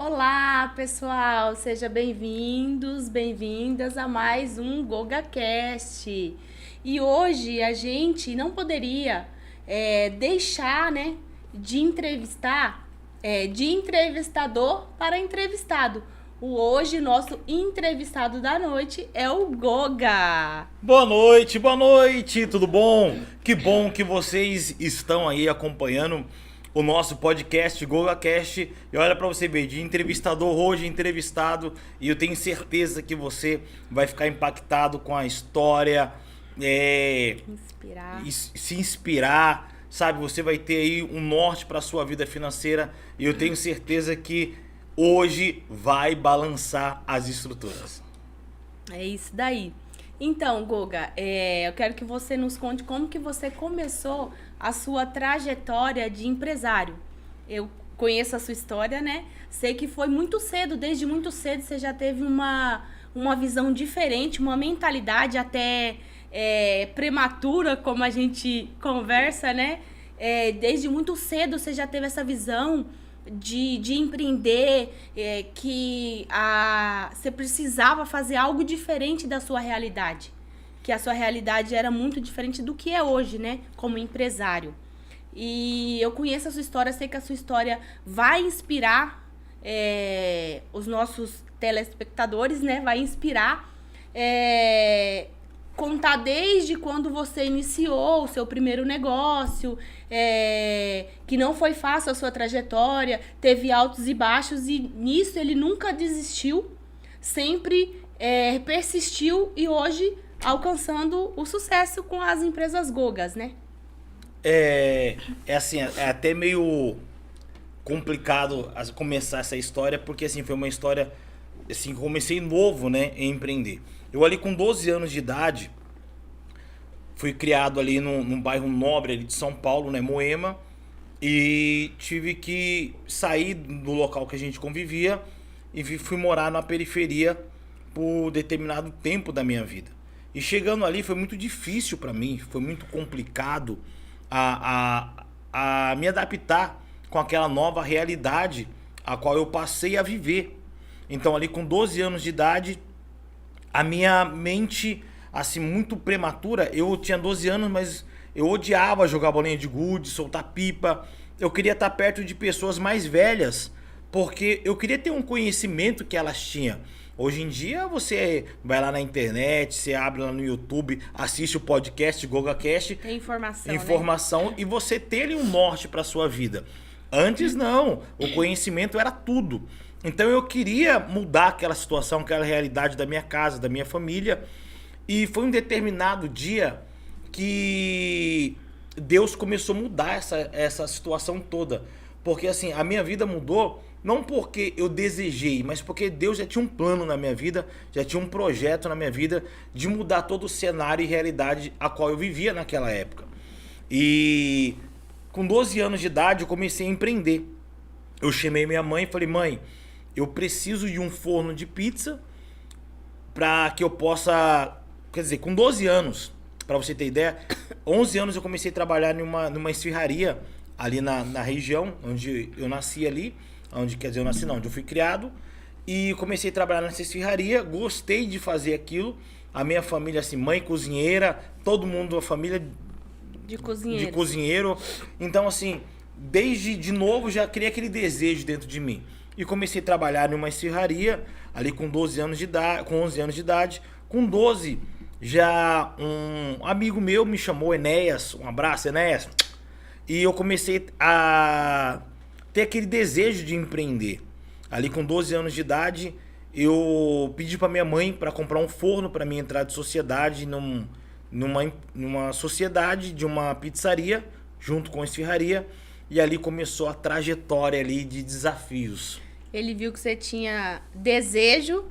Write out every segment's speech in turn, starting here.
Olá, pessoal! Sejam bem-vindos, bem-vindas a mais um GogaCast. E hoje a gente não poderia deixar, de entrevistar, de entrevistador para entrevistado. Hoje, nosso entrevistado da noite é o Goga. Boa noite, tudo bom? Que bom que vocês estão aí acompanhando o nosso podcast GogaCast. E olha pra você ver, de entrevistador hoje entrevistado, e eu tenho certeza que você vai ficar impactado com a história, se inspirar, sabe? Você vai ter aí um norte para sua vida financeira, e eu tenho certeza que hoje vai balançar as estruturas. É isso daí. Então, Goga, eu quero que você nos conte como que você começou a sua trajetória de empresário. Eu conheço a sua história, né? Sei que foi muito cedo, desde muito cedo você já teve uma visão diferente, uma mentalidade até prematura, como a gente conversa, né? Desde muito cedo você já teve essa visão de empreender, que você precisava fazer algo diferente da sua realidade. Que a sua realidade era muito diferente do que é hoje, né? Como empresário. E eu conheço a sua história, sei que a sua história vai inspirar os nossos telespectadores, né? Vai inspirar contar desde quando você iniciou o seu primeiro negócio, que não foi fácil a sua trajetória, teve altos e baixos, e nisso ele nunca desistiu, sempre persistiu e hoje alcançando o sucesso com as empresas Gogas, né? Assim, é até meio complicado começar essa história, porque assim, foi uma história, assim, comecei novo, né, em empreender. Eu ali com 12 anos de idade, fui criado ali num bairro nobre ali de São Paulo, né, Moema, e tive que sair do local que a gente convivia e fui morar na periferia por determinado tempo da minha vida. E chegando ali foi muito difícil para mim, foi muito complicado a me adaptar com aquela nova realidade a qual eu passei a viver. Então ali com 12 anos de idade, a minha mente, assim, muito prematura, eu tinha 12 anos, mas eu odiava jogar bolinha de gude, soltar pipa. Eu queria estar perto de pessoas mais velhas, porque eu queria ter um conhecimento que elas tinham. Hoje em dia você vai lá na internet, você abre lá no YouTube, assiste o podcast GogaCast. Tem informação, né? E você tem ali um norte para sua vida. Antes não, o conhecimento era tudo. Então eu queria mudar aquela situação, aquela realidade da minha casa, da minha família. E foi um determinado dia que Deus começou a mudar essa situação toda. Porque assim, a minha vida mudou não porque eu desejei, mas porque Deus já tinha um plano na minha vida, já tinha um projeto na minha vida de mudar todo o cenário e realidade a qual eu vivia naquela época. E com 12 anos de idade eu comecei a empreender. Eu chamei minha mãe e falei: mãe, eu preciso de um forno de pizza para que eu possa... Quer dizer, com 12 anos, para você ter ideia, 11 anos eu comecei a trabalhar numa esfirraria ali na região onde eu nasci ali, onde eu fui criado, e comecei a trabalhar nessa esfirraria, gostei de fazer aquilo. A minha família, assim, mãe cozinheira, todo mundo, a família de cozinheiro. Então, assim, desde de novo já criei aquele desejo dentro de mim. E comecei a trabalhar numa esfirraria ali com 12 anos de idade, com 11 anos de idade. Com 12, já um amigo meu me chamou, Enéas, um abraço, Enéas. E eu comecei a ter aquele desejo de empreender. Ali com 12 anos de idade, eu pedi para minha mãe para comprar um forno para mim entrar de sociedade numa sociedade de uma pizzaria, junto com a esfirraria. E ali começou a trajetória ali de desafios. Ele viu que você tinha desejo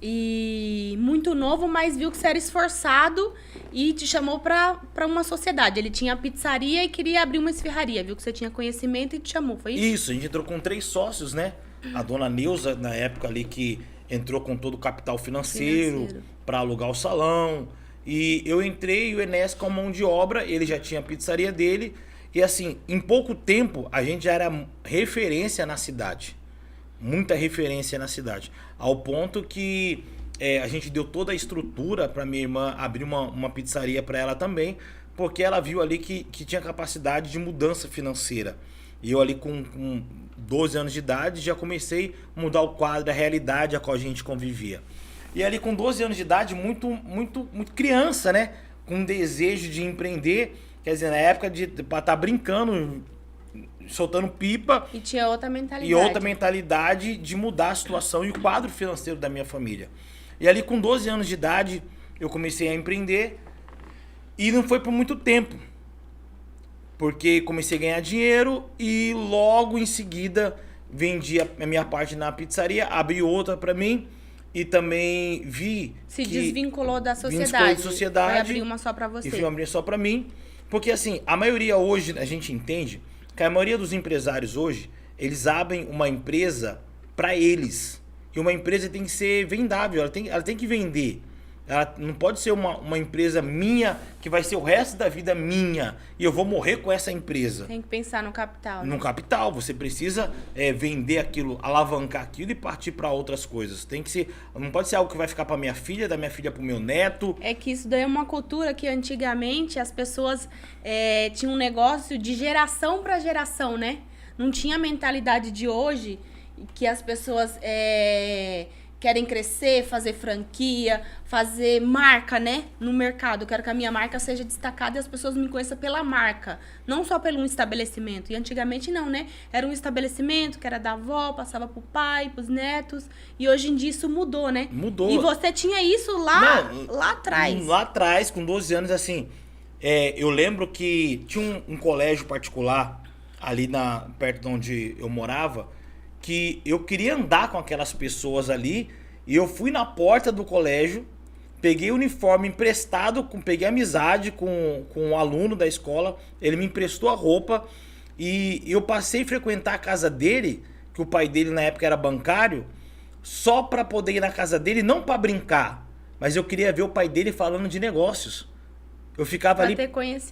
e muito novo, mas viu que você era esforçado e te chamou para uma sociedade. Ele tinha a pizzaria e queria abrir uma esfirraria. Viu que você tinha conhecimento e te chamou, foi isso? Isso, a gente entrou com 3 sócios, né? A dona Neuza, na época ali, que entrou com todo o capital financeiro para alugar o salão. E eu entrei, e o Enéas com a mão de obra, ele já tinha a pizzaria dele. E assim, em pouco tempo, a gente já era referência na cidade. muita referência na cidade. Ao ponto que a gente deu toda a estrutura para minha irmã abrir uma pizzaria para ela também, porque ela viu ali que tinha capacidade de mudança financeira. E eu ali com 12 anos de idade já comecei a mudar o quadro, a realidade a qual a gente convivia. E ali com 12 anos de idade, muito criança, né? Com desejo de empreender, quer dizer, na época de estar brincando, soltando pipa. E tinha outra mentalidade. E outra mentalidade de mudar a situação e o quadro financeiro da minha família. E ali com 12 anos de idade, eu comecei a empreender e não foi por muito tempo. Porque comecei a ganhar dinheiro e logo em seguida vendi a minha parte na pizzaria, abri outra para mim e também vi Se desvinculou da sociedade. Desvinculou da sociedade. Vai abrir uma só para você. E fui abrir só para mim. Porque assim, a maioria hoje, a gente entende que a maioria dos empresários hoje, eles abrem uma empresa para eles. E uma empresa tem que ser vendável, ela tem que vender. Ela não pode ser uma empresa minha, que vai ser o resto da vida minha, e eu vou morrer com essa empresa. Tem que pensar no capital. Né? No capital, você precisa vender aquilo, alavancar aquilo e partir para outras coisas. Tem que ser, não pode ser algo que vai ficar para minha filha, da minha filha para o meu neto. É que isso daí é uma cultura que antigamente as pessoas tinham um negócio de geração para geração, né? Não tinha a mentalidade de hoje que as pessoas querem crescer, fazer franquia, fazer marca, né? No mercado. Eu quero que a minha marca seja destacada e as pessoas me conheçam pela marca. Não só pelo estabelecimento. E antigamente não, né? Era um estabelecimento que era da avó, passava pro pai, pros netos. E hoje em dia isso mudou, né? Mudou. E você tinha isso lá atrás. Lá atrás, com 12 anos, assim... eu lembro que tinha um colégio particular ali perto de onde eu morava, que eu queria andar com aquelas pessoas ali, e eu fui na porta do colégio, peguei o uniforme emprestado, peguei amizade com um aluno da escola, ele me emprestou a roupa, e eu passei a frequentar a casa dele, que o pai dele na época era bancário, só para poder ir na casa dele, não para brincar, mas eu queria ver o pai dele falando de negócios. Eu ficava ali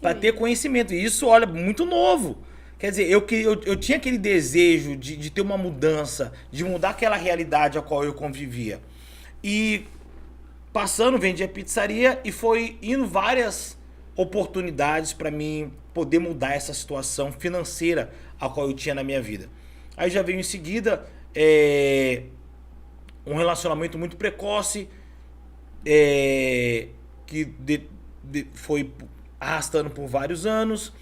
para ter conhecimento, e isso, olha, muito novo. Quer dizer, eu tinha aquele desejo de ter uma mudança, de mudar aquela realidade a qual eu convivia. E passando, vendi a pizzaria e foi indo várias oportunidades para mim poder mudar essa situação financeira a qual eu tinha na minha vida. Aí já veio em seguida um relacionamento muito precoce, que foi arrastando por vários anos.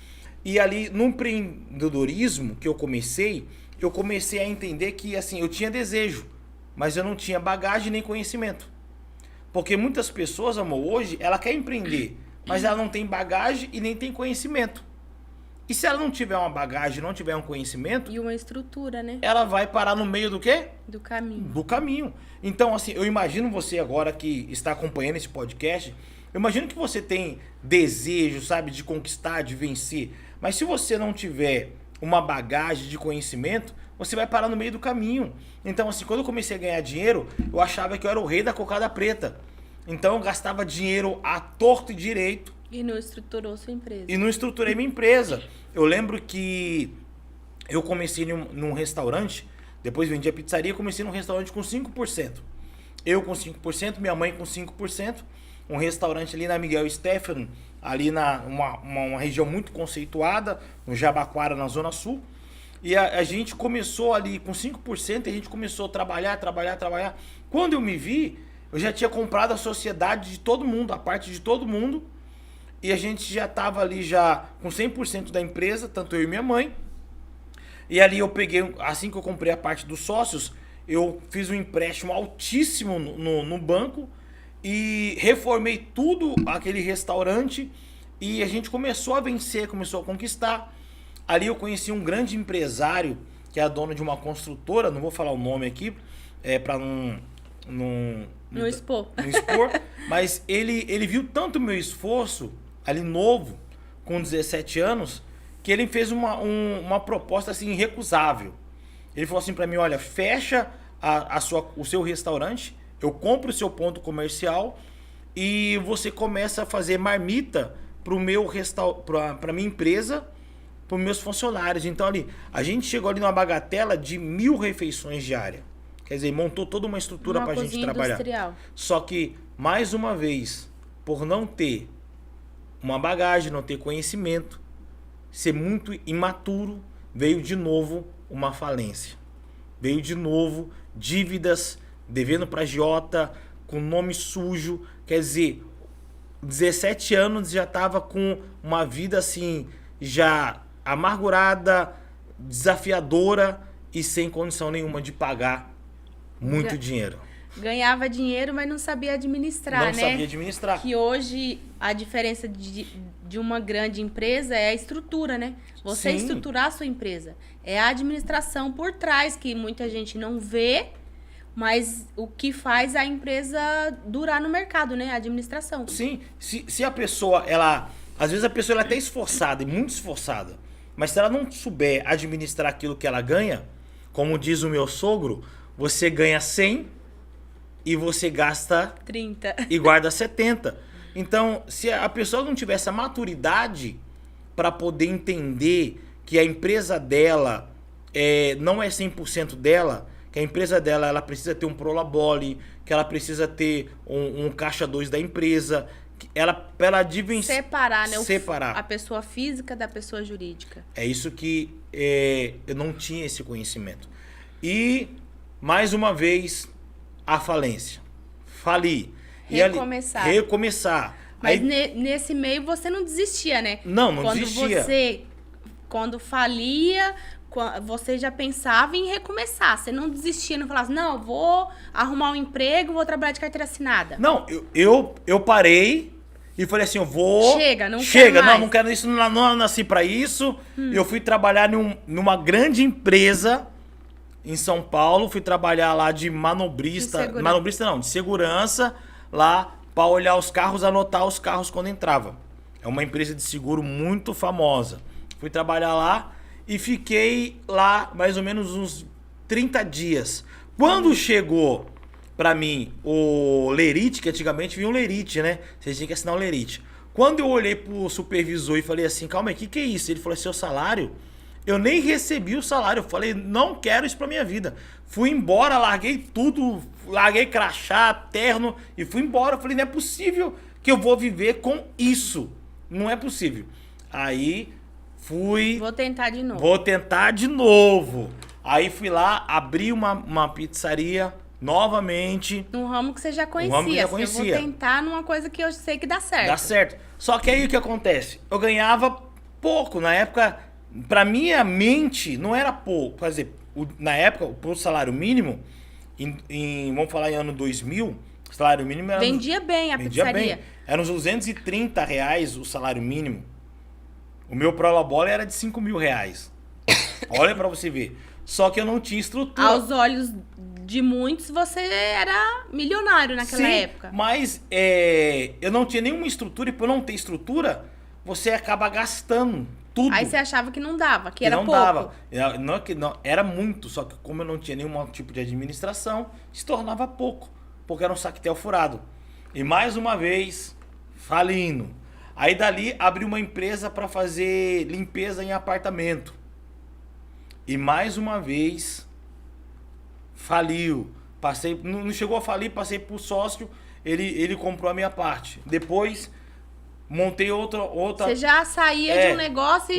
E ali, no empreendedorismo que eu comecei a entender que, assim, eu tinha desejo, mas eu não tinha bagagem nem conhecimento. Porque muitas pessoas, amor, hoje, ela quer empreender, mas ela não tem bagagem e nem tem conhecimento. E se ela não tiver uma bagagem, não tiver um conhecimento... E uma estrutura, né? Ela vai parar no meio do quê? Do caminho. Do caminho. Então, assim, eu imagino você agora que está acompanhando esse podcast, eu imagino que você tem desejo, sabe, de conquistar, de vencer. Mas se você não tiver uma bagagem de conhecimento, você vai parar no meio do caminho. Então, assim, quando eu comecei a ganhar dinheiro, eu achava que eu era o rei da cocada preta. Então, eu gastava dinheiro à torto e direito. E não estruturou sua empresa. E não estruturei minha empresa. Eu lembro que eu comecei num restaurante, depois vendi a pizzaria, comecei num restaurante com 5%. Eu com 5%, minha mãe com 5%. Um restaurante ali na Miguel Stefano, ali uma região muito conceituada, no Jabaquara, na Zona Sul. E a gente começou ali com 5% e a gente começou a trabalhar. Quando eu me vi, eu já tinha comprado a sociedade de todo mundo, a parte de todo mundo. E a gente já estava ali já com 100% da empresa, tanto eu e minha mãe. E ali eu peguei, assim que eu comprei a parte dos sócios, eu fiz um empréstimo altíssimo no banco e reformei tudo aquele restaurante e a gente começou a vencer, começou a conquistar. Ali eu conheci um grande empresário que é dono de uma construtora, não vou falar o nome aqui, para não expor, mas ele viu tanto o meu esforço ali novo, com 17 anos, que ele fez uma proposta assim irrecusável. Ele falou assim para mim, olha, fecha o seu restaurante, eu compro o seu ponto comercial e você começa a fazer marmita para minha empresa, para os meus funcionários. Então ali, a gente chegou ali numa bagatela de 1.000 refeições diárias. Quer dizer, montou toda uma estrutura para a gente trabalhar. Industrial. Só que, mais uma vez, por não ter uma bagagem, não ter conhecimento, ser muito imaturo, veio de novo uma falência. Veio de novo dívidas, devendo para agiota, com nome sujo. Quer dizer, 17 anos já estava com uma vida assim, já amargurada, desafiadora e sem condição nenhuma de pagar muito dinheiro. Ganhava dinheiro, mas não sabia administrar, Não né? sabia administrar. Que hoje a diferença de uma grande empresa é a estrutura, né? Você Sim. estruturar a sua empresa. É a administração por trás, que muita gente não vê, mas o que faz a empresa durar no mercado, né? A administração. Sim, se a pessoa, ela... Às vezes a pessoa ela é até esforçada, e muito esforçada, mas se ela não souber administrar aquilo que ela ganha, como diz o meu sogro, você ganha 100 e você gasta 30. e guarda 70. Então, se a pessoa não tiver essa maturidade para poder entender que a empresa dela não é 100% dela, que a empresa dela ela precisa ter um prolabore, que ela precisa ter um caixa 2 da empresa, para ela Separar, né? Separar. A pessoa física da pessoa jurídica. É isso que eu não tinha esse conhecimento. E, mais uma vez, a falência. Fali. Recomeçar. Recomeçar. Mas Aí, nesse meio você não desistia, né? não desistia. Quando falia, você já pensava em recomeçar. Você não desistia, não falava assim, não, vou arrumar um emprego, vou trabalhar de carteira assinada. Não, eu parei e falei assim, eu vou... Chega, não Chega, quero mais. não quero isso, não nasci pra isso. Eu fui trabalhar numa grande empresa em São Paulo, fui trabalhar lá de manobrista, de segurança, lá para olhar os carros, anotar os carros quando entrava. É uma empresa de seguro muito famosa. Fui trabalhar lá e fiquei lá mais ou menos uns 30 dias. Quando chegou pra mim o lerite, que antigamente vinha o lerite, né? Você tinha que assinar o lerite. Quando eu olhei pro supervisor e falei assim, calma aí, o que é isso? Ele falou, seu salário? Eu nem recebi o salário. Eu falei, não quero isso pra minha vida. Fui embora, larguei tudo, larguei crachá, terno e fui embora. Eu falei, não é possível que eu vou viver com isso. Não é possível. Aí fui... Vou tentar de novo. Vou tentar de novo. Aí fui lá, abri uma pizzaria novamente. Um ramo que você já conhecia. ramo que eu já conhecia. Eu vou tentar numa coisa que eu sei que dá certo. Dá certo. Só que aí o que acontece? Eu ganhava pouco. Na época, pra minha mente, não era pouco. Quer dizer, na época, pro salário mínimo, vamos falar em ano 2000, o salário mínimo era... Vendia bem a pizzaria. Bem. Era uns R$230 o salário mínimo. O meu prolabore era de R$5.000. Olha pra você ver. Só que eu não tinha estrutura. Aos olhos de muitos, você era milionário naquela época. Mas eu não tinha nenhuma estrutura. E por não ter estrutura, você acaba gastando tudo. Aí você achava que não dava, que era não pouco. Dava. Não, era muito. Só que como eu não tinha nenhum tipo de administração, se tornava pouco. Porque era um saquetel furado. E mais uma vez, falindo. Aí dali abri uma empresa para fazer limpeza em apartamento. E mais uma vez faliu. Passei, não chegou a falir, passei pro sócio, ele comprou a minha parte. Depois montei outra. Você já saía de um negócio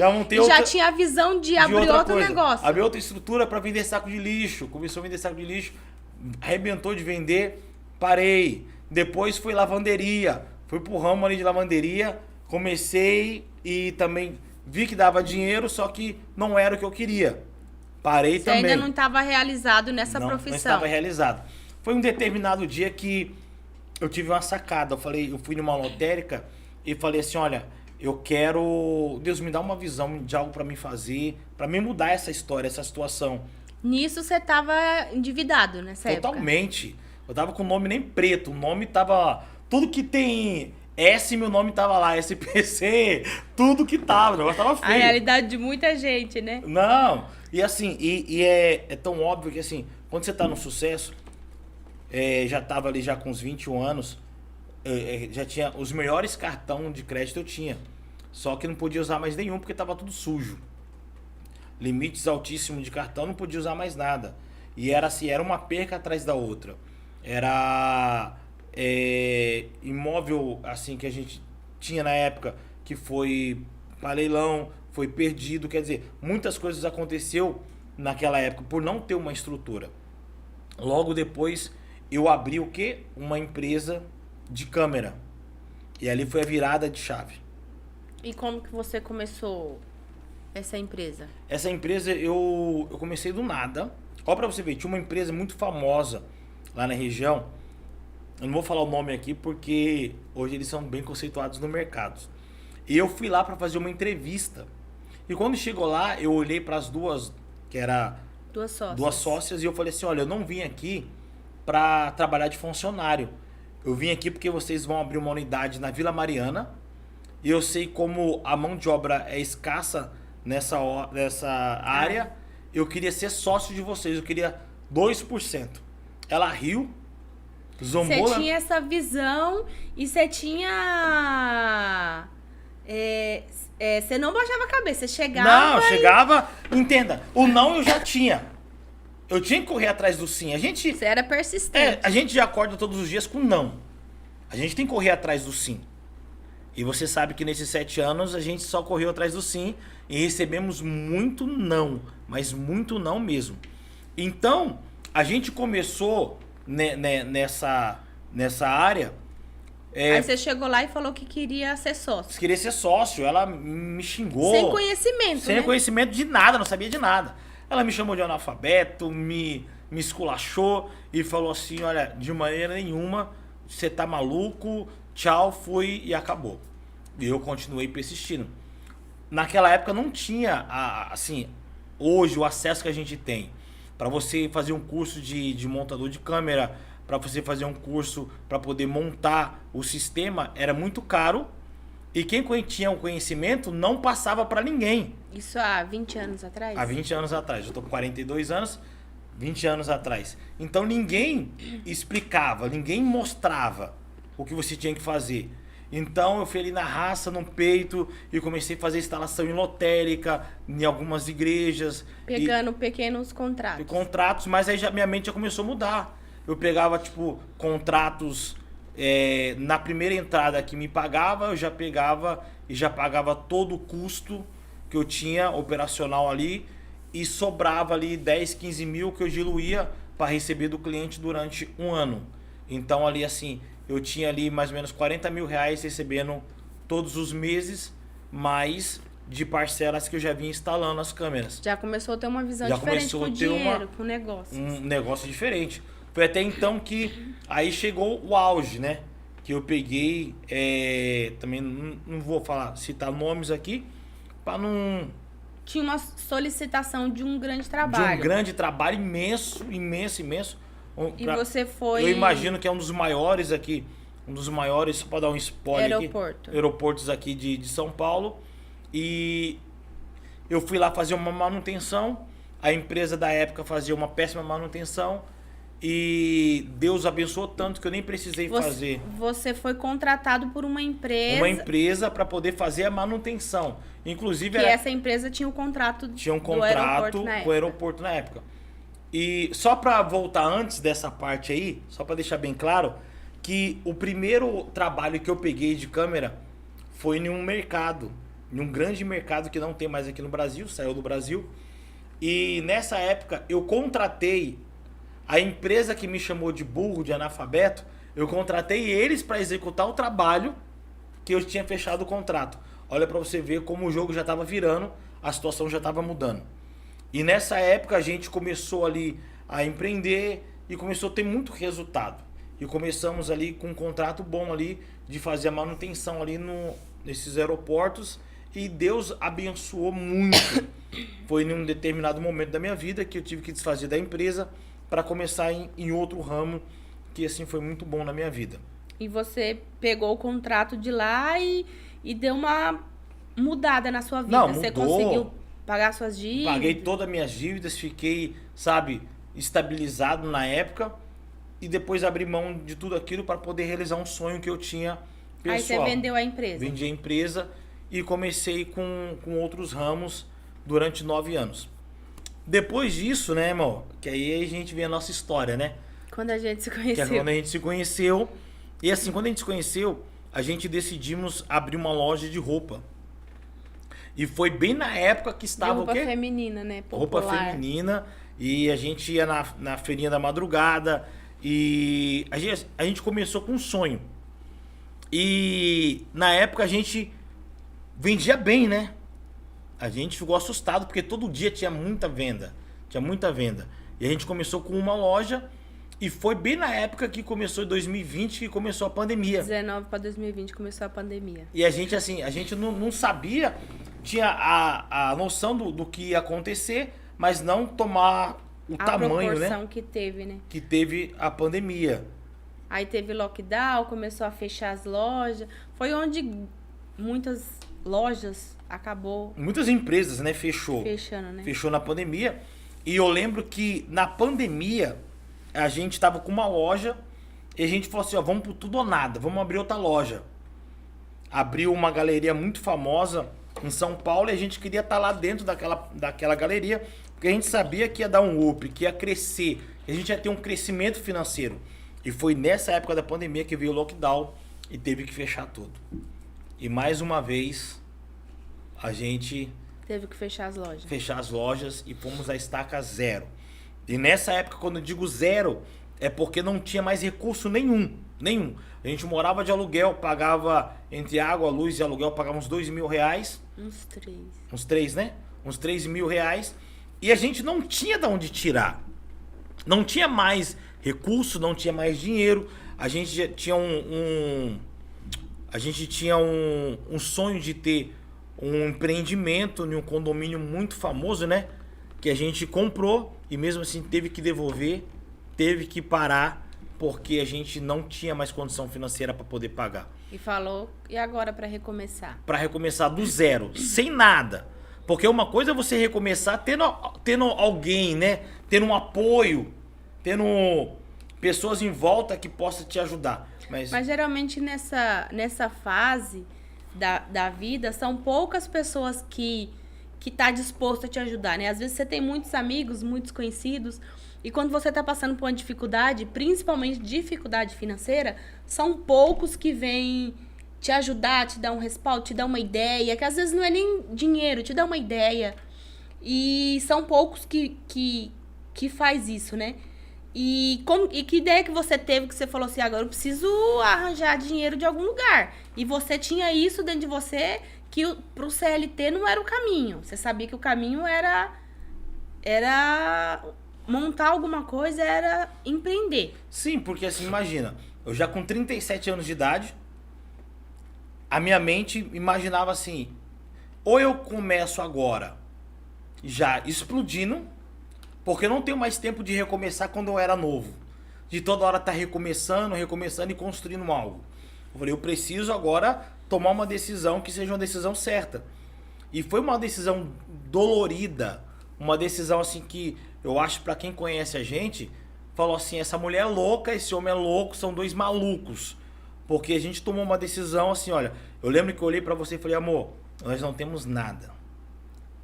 já tinha a visão de abrir outro negócio. Abri outra estrutura para vender saco de lixo. Começou a vender saco de lixo, arrebentou de vender, parei. Depois fui lavanderia. Fui pro ramo ali de lavanderia, comecei e também vi que dava dinheiro, só que não era o que eu queria. Parei Você também. ainda não estava realizado nessa profissão. Não estava realizado. Foi um determinado dia que eu tive uma sacada. Eu fui numa lotérica e falei assim, olha, eu quero... Deus, me dá uma visão de algo para mim fazer, para mim mudar essa história, essa situação. Nisso você estava endividado nessa época? Totalmente. Eu tava com o nome nem preto, o nome tava... Tudo que tem S, meu nome tava lá, SPC, tudo que tava, o negócio tava feio. A realidade de muita gente, né? Não, e assim, é tão óbvio que assim, quando você tá no sucesso, já tava ali já com uns 21 anos, já tinha os melhores cartões de crédito eu tinha, só que não podia usar mais nenhum porque tava tudo sujo. limites altíssimos de cartão, não podia usar mais nada. E era assim, era uma perca atrás da outra. Era imóvel assim que a gente tinha na época que foi para leilão, foi perdido, quer dizer, muitas coisas aconteceu naquela época por não ter uma estrutura. Logo depois eu abri o quê? Uma empresa de câmera. E ali foi a virada de chave. E como que você começou essa empresa? Essa empresa eu comecei do nada. Ó, pra você ver, tinha uma empresa muito famosa lá na região. Eu não vou falar o nome aqui porque hoje eles são bem conceituados no mercado. E eu fui lá para fazer uma entrevista. E quando chegou lá, eu olhei para as duas, que era duas sócias, e eu falei assim, olha, eu não vim aqui para trabalhar de funcionário. Eu vim aqui porque vocês vão abrir uma unidade na Vila Mariana. E eu sei como a mão de obra é escassa nessa área. Eu queria ser sócio de vocês, eu queria 2%. Ela riu, zombou. Você tinha essa visão e você tinha... você não baixava a cabeça, você chegava... Não, chegava... Entenda, o não eu já tinha. Eu tinha que correr atrás do sim. Você era persistente. A gente já acorda todos os dias com não. A gente tem que correr atrás do sim. E você sabe que nesses 7 anos a gente só correu atrás do sim e recebemos muito não, mas muito não mesmo. Então, a gente começou nessa área... Aí você chegou lá e falou que queria ser sócio. Queria ser sócio, ela me xingou. Sem conhecimento, Sem conhecimento de nada, não sabia de nada. Ela me chamou de analfabeto, me esculachou e falou assim, olha, de maneira nenhuma, você tá maluco, tchau, fui e acabou. E eu continuei persistindo. Naquela época não tinha, assim, hoje o acesso que a gente tem. Para você fazer um curso de montador de câmera, para você fazer um curso para poder montar o sistema, era muito caro. E quem tinha o conhecimento não passava para ninguém. Isso há 20 anos atrás? Há 20 anos atrás. Eu tô com 42 anos, 20 anos atrás. Então ninguém explicava, ninguém mostrava o que você tinha que fazer. Então eu fui ali na raça, no peito, e comecei a fazer instalação em lotérica, em algumas igrejas. Pegando pequenos contratos. Contratos, mas aí minha mente já começou a mudar. Eu pegava, tipo, contratos... na primeira entrada que me pagava, eu já pegava e já pagava todo o custo que eu tinha operacional ali e sobrava ali 10, 15 mil que eu diluía para receber do cliente durante um ano. Então ali assim, eu tinha ali mais ou menos 40 mil reais recebendo todos os meses, mais de parcelas que eu já vinha instalando as câmeras. Já começou a ter uma visão diferente com o dinheiro, com o negócio. Um negócio diferente. Foi até então que aí chegou o auge, né? Que eu peguei, também não vou citar nomes aqui, para não... Tinha uma solicitação de um grande trabalho. De um grande trabalho imenso, imenso, imenso. E você foi... Eu imagino que é um dos maiores aqui, só para dar um spoiler aqui. Aeroportos aqui de São Paulo. E eu fui lá fazer uma manutenção, a empresa da época fazia uma péssima manutenção. E Deus abençoou tanto que eu nem precisei fazer. Você foi contratado por uma empresa... Uma empresa para poder fazer a manutenção. Inclusive... essa empresa tinha um contrato com o aeroporto na época. E só para voltar antes dessa parte aí, só para deixar bem claro, que o primeiro trabalho que eu peguei de câmera foi em um mercado. Em um grande mercado que não tem mais aqui no Brasil, saiu do Brasil. E nessa época eu contratei... A empresa que me chamou de burro, de analfabeto, eu contratei eles para executar o trabalho que eu tinha fechado o contrato. Olha para você ver como o jogo já estava virando, a situação já estava mudando. E nessa época a gente começou ali a empreender e começou a ter muito resultado. E começamos ali com um contrato bom ali de fazer a manutenção ali nesses aeroportos e Deus abençoou muito. Foi em um determinado momento da minha vida que eu tive que desfazer da empresa para começar em outro ramo, que assim foi muito bom na minha vida. E você pegou o contrato de lá e deu uma mudada na sua vida. Não, você mudou. conseguiu pagar suas dívidas? Paguei todas as minhas dívidas, fiquei, estabilizado na época e depois abri mão de tudo aquilo para poder realizar um sonho que eu tinha pessoal. Aí você vendeu a empresa? Vendi a empresa e comecei com outros ramos durante 9 anos. Depois disso, né, irmão? Que aí a gente vê a nossa história, né? Quando a gente se Que é conheceu. quando a gente se conheceu. E assim, quando a gente se conheceu, a gente decidimos abrir uma loja de roupa. E foi bem na época que De estava roupa o quê? feminina, né? Roupa Popular. feminina. E a gente ia na feirinha da madrugada. E a gente começou com um sonho. E na época a gente vendia bem, né? A gente ficou assustado porque todo dia tinha muita venda. Tinha muita venda. E a gente começou com uma loja e foi bem na época que começou em 2020 que começou a pandemia. 19 para 2020 começou a pandemia. E a gente, assim, a gente não sabia, tinha a noção do que ia acontecer, mas não tomar o A tamanho, proporção né? que teve, né? Que teve a pandemia. Aí teve lockdown, começou a fechar as lojas. Foi onde muitas lojas acabou Muitas empresas, né, fechou. fechando, né? Fechou na pandemia. E eu lembro que na pandemia a gente tava com uma loja e a gente falou assim, ó, vamos pro tudo ou nada, vamos abrir outra loja. Abriu uma galeria muito famosa em São Paulo e a gente queria estar lá dentro daquela galeria, porque a gente sabia que ia dar um up, que ia crescer, que a gente ia ter um crescimento financeiro. E foi nessa época da pandemia que veio o lockdown e teve que fechar tudo. E mais uma vez a gente Teve que fechar as lojas. fechar as lojas e fomos à estaca zero. E nessa época, quando eu digo zero, é porque não tinha mais recurso nenhum. Nenhum. A gente morava de aluguel, pagava entre água, luz e aluguel, pagava uns R$2.000. Uns 3. Uns 3, né? Uns R$3.000. E a gente não tinha de onde tirar. Não tinha mais recurso, não tinha mais dinheiro. A gente já tinha a gente tinha um sonho de ter um empreendimento em um condomínio muito famoso, né? Que a gente comprou e mesmo assim teve que devolver, teve que parar, porque a gente não tinha mais condição financeira para poder pagar. E falou, e agora para recomeçar? Para recomeçar do zero, sem nada. Porque uma coisa é você recomeçar tendo alguém, né? Tendo um apoio, tendo pessoas em volta que possam te ajudar. Mas geralmente nessa fase da vida, são poucas pessoas que tá disposto a te ajudar, né? Às vezes você tem muitos amigos, muitos conhecidos, e quando você tá passando por uma dificuldade, principalmente dificuldade financeira, são poucos que vêm te ajudar, te dar um respaldo, te dar uma ideia, que às vezes não é nem dinheiro, te dá uma ideia. E são poucos que faz isso, né? E que ideia que você teve que você falou assim, agora eu preciso arranjar dinheiro de algum lugar. E você tinha isso dentro de você que pro CLT não era o caminho. Você sabia que o caminho era montar alguma coisa, era empreender. sim, porque assim, imagina, eu já com 37 anos de idade, a minha mente imaginava assim, ou eu começo agora já explodindo, porque eu não tenho mais tempo de recomeçar quando eu era novo. De toda hora estar recomeçando e construindo algo. Eu falei, eu preciso agora tomar uma decisão que seja uma decisão certa. E foi uma decisão dolorida, uma decisão assim que eu acho para quem conhece a gente, falou assim, essa mulher é louca, esse homem é louco, são dois malucos. Porque a gente tomou uma decisão assim, olha, eu lembro que eu olhei para você e falei, amor, nós não temos nada.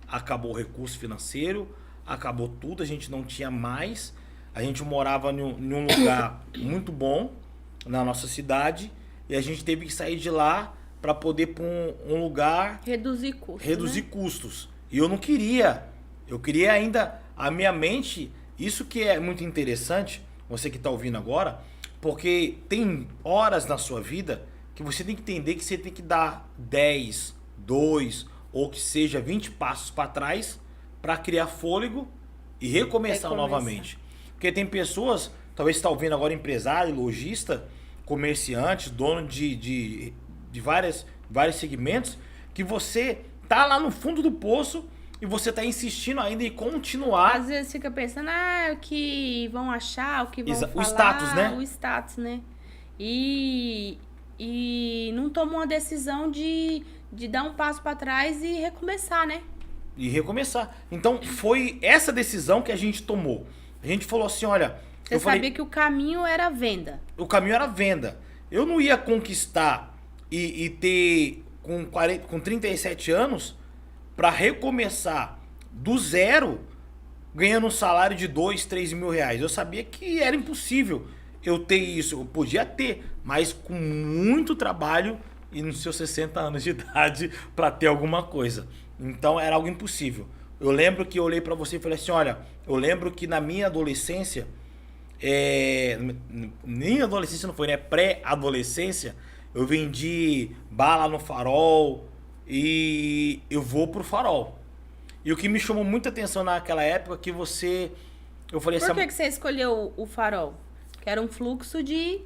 Acabou o recurso financeiro, acabou tudo, a gente não tinha mais. A gente morava em um lugar muito bom na nossa cidade e a gente teve que sair de lá para poder ir para um lugar Reduzir custos. reduzir né? custos. E eu não queria. Eu queria ainda a minha mente. Isso que é muito interessante, você que está ouvindo agora, porque tem horas na sua vida que você tem que entender que você tem que dar 10, 2 ou que seja 20 passos para trás para criar fôlego e recomeçar novamente. Porque tem pessoas, talvez você está ouvindo agora, empresário, lojista, comerciante, dono de vários segmentos, que você tá lá no fundo do poço e você tá insistindo ainda em continuar. Às vezes fica pensando, o que vão achar, o que vão falar. O status, né? O status, né? E não toma uma decisão de dar um passo para trás e recomeçar, né? E recomeçar. Então foi essa decisão que a gente tomou. A gente falou assim, olha... Você sabia que o caminho era a venda. O caminho era a venda. Eu não ia conquistar e ter com 37 anos para recomeçar do zero ganhando um salário de 2, 3 mil reais. Eu sabia que era impossível eu ter isso. Eu podia ter, mas com muito trabalho e nos seus 60 anos de idade para ter alguma coisa. Então era algo impossível. Eu lembro que eu olhei para você e falei assim, olha, eu lembro que na minha adolescência, nem adolescência não foi, né? Pré-adolescência, eu vendi bala no Farol e eu vou pro Farol. E o que me chamou muita atenção naquela época é que você... Eu falei Por assim... que você escolheu o Farol? Que era um fluxo de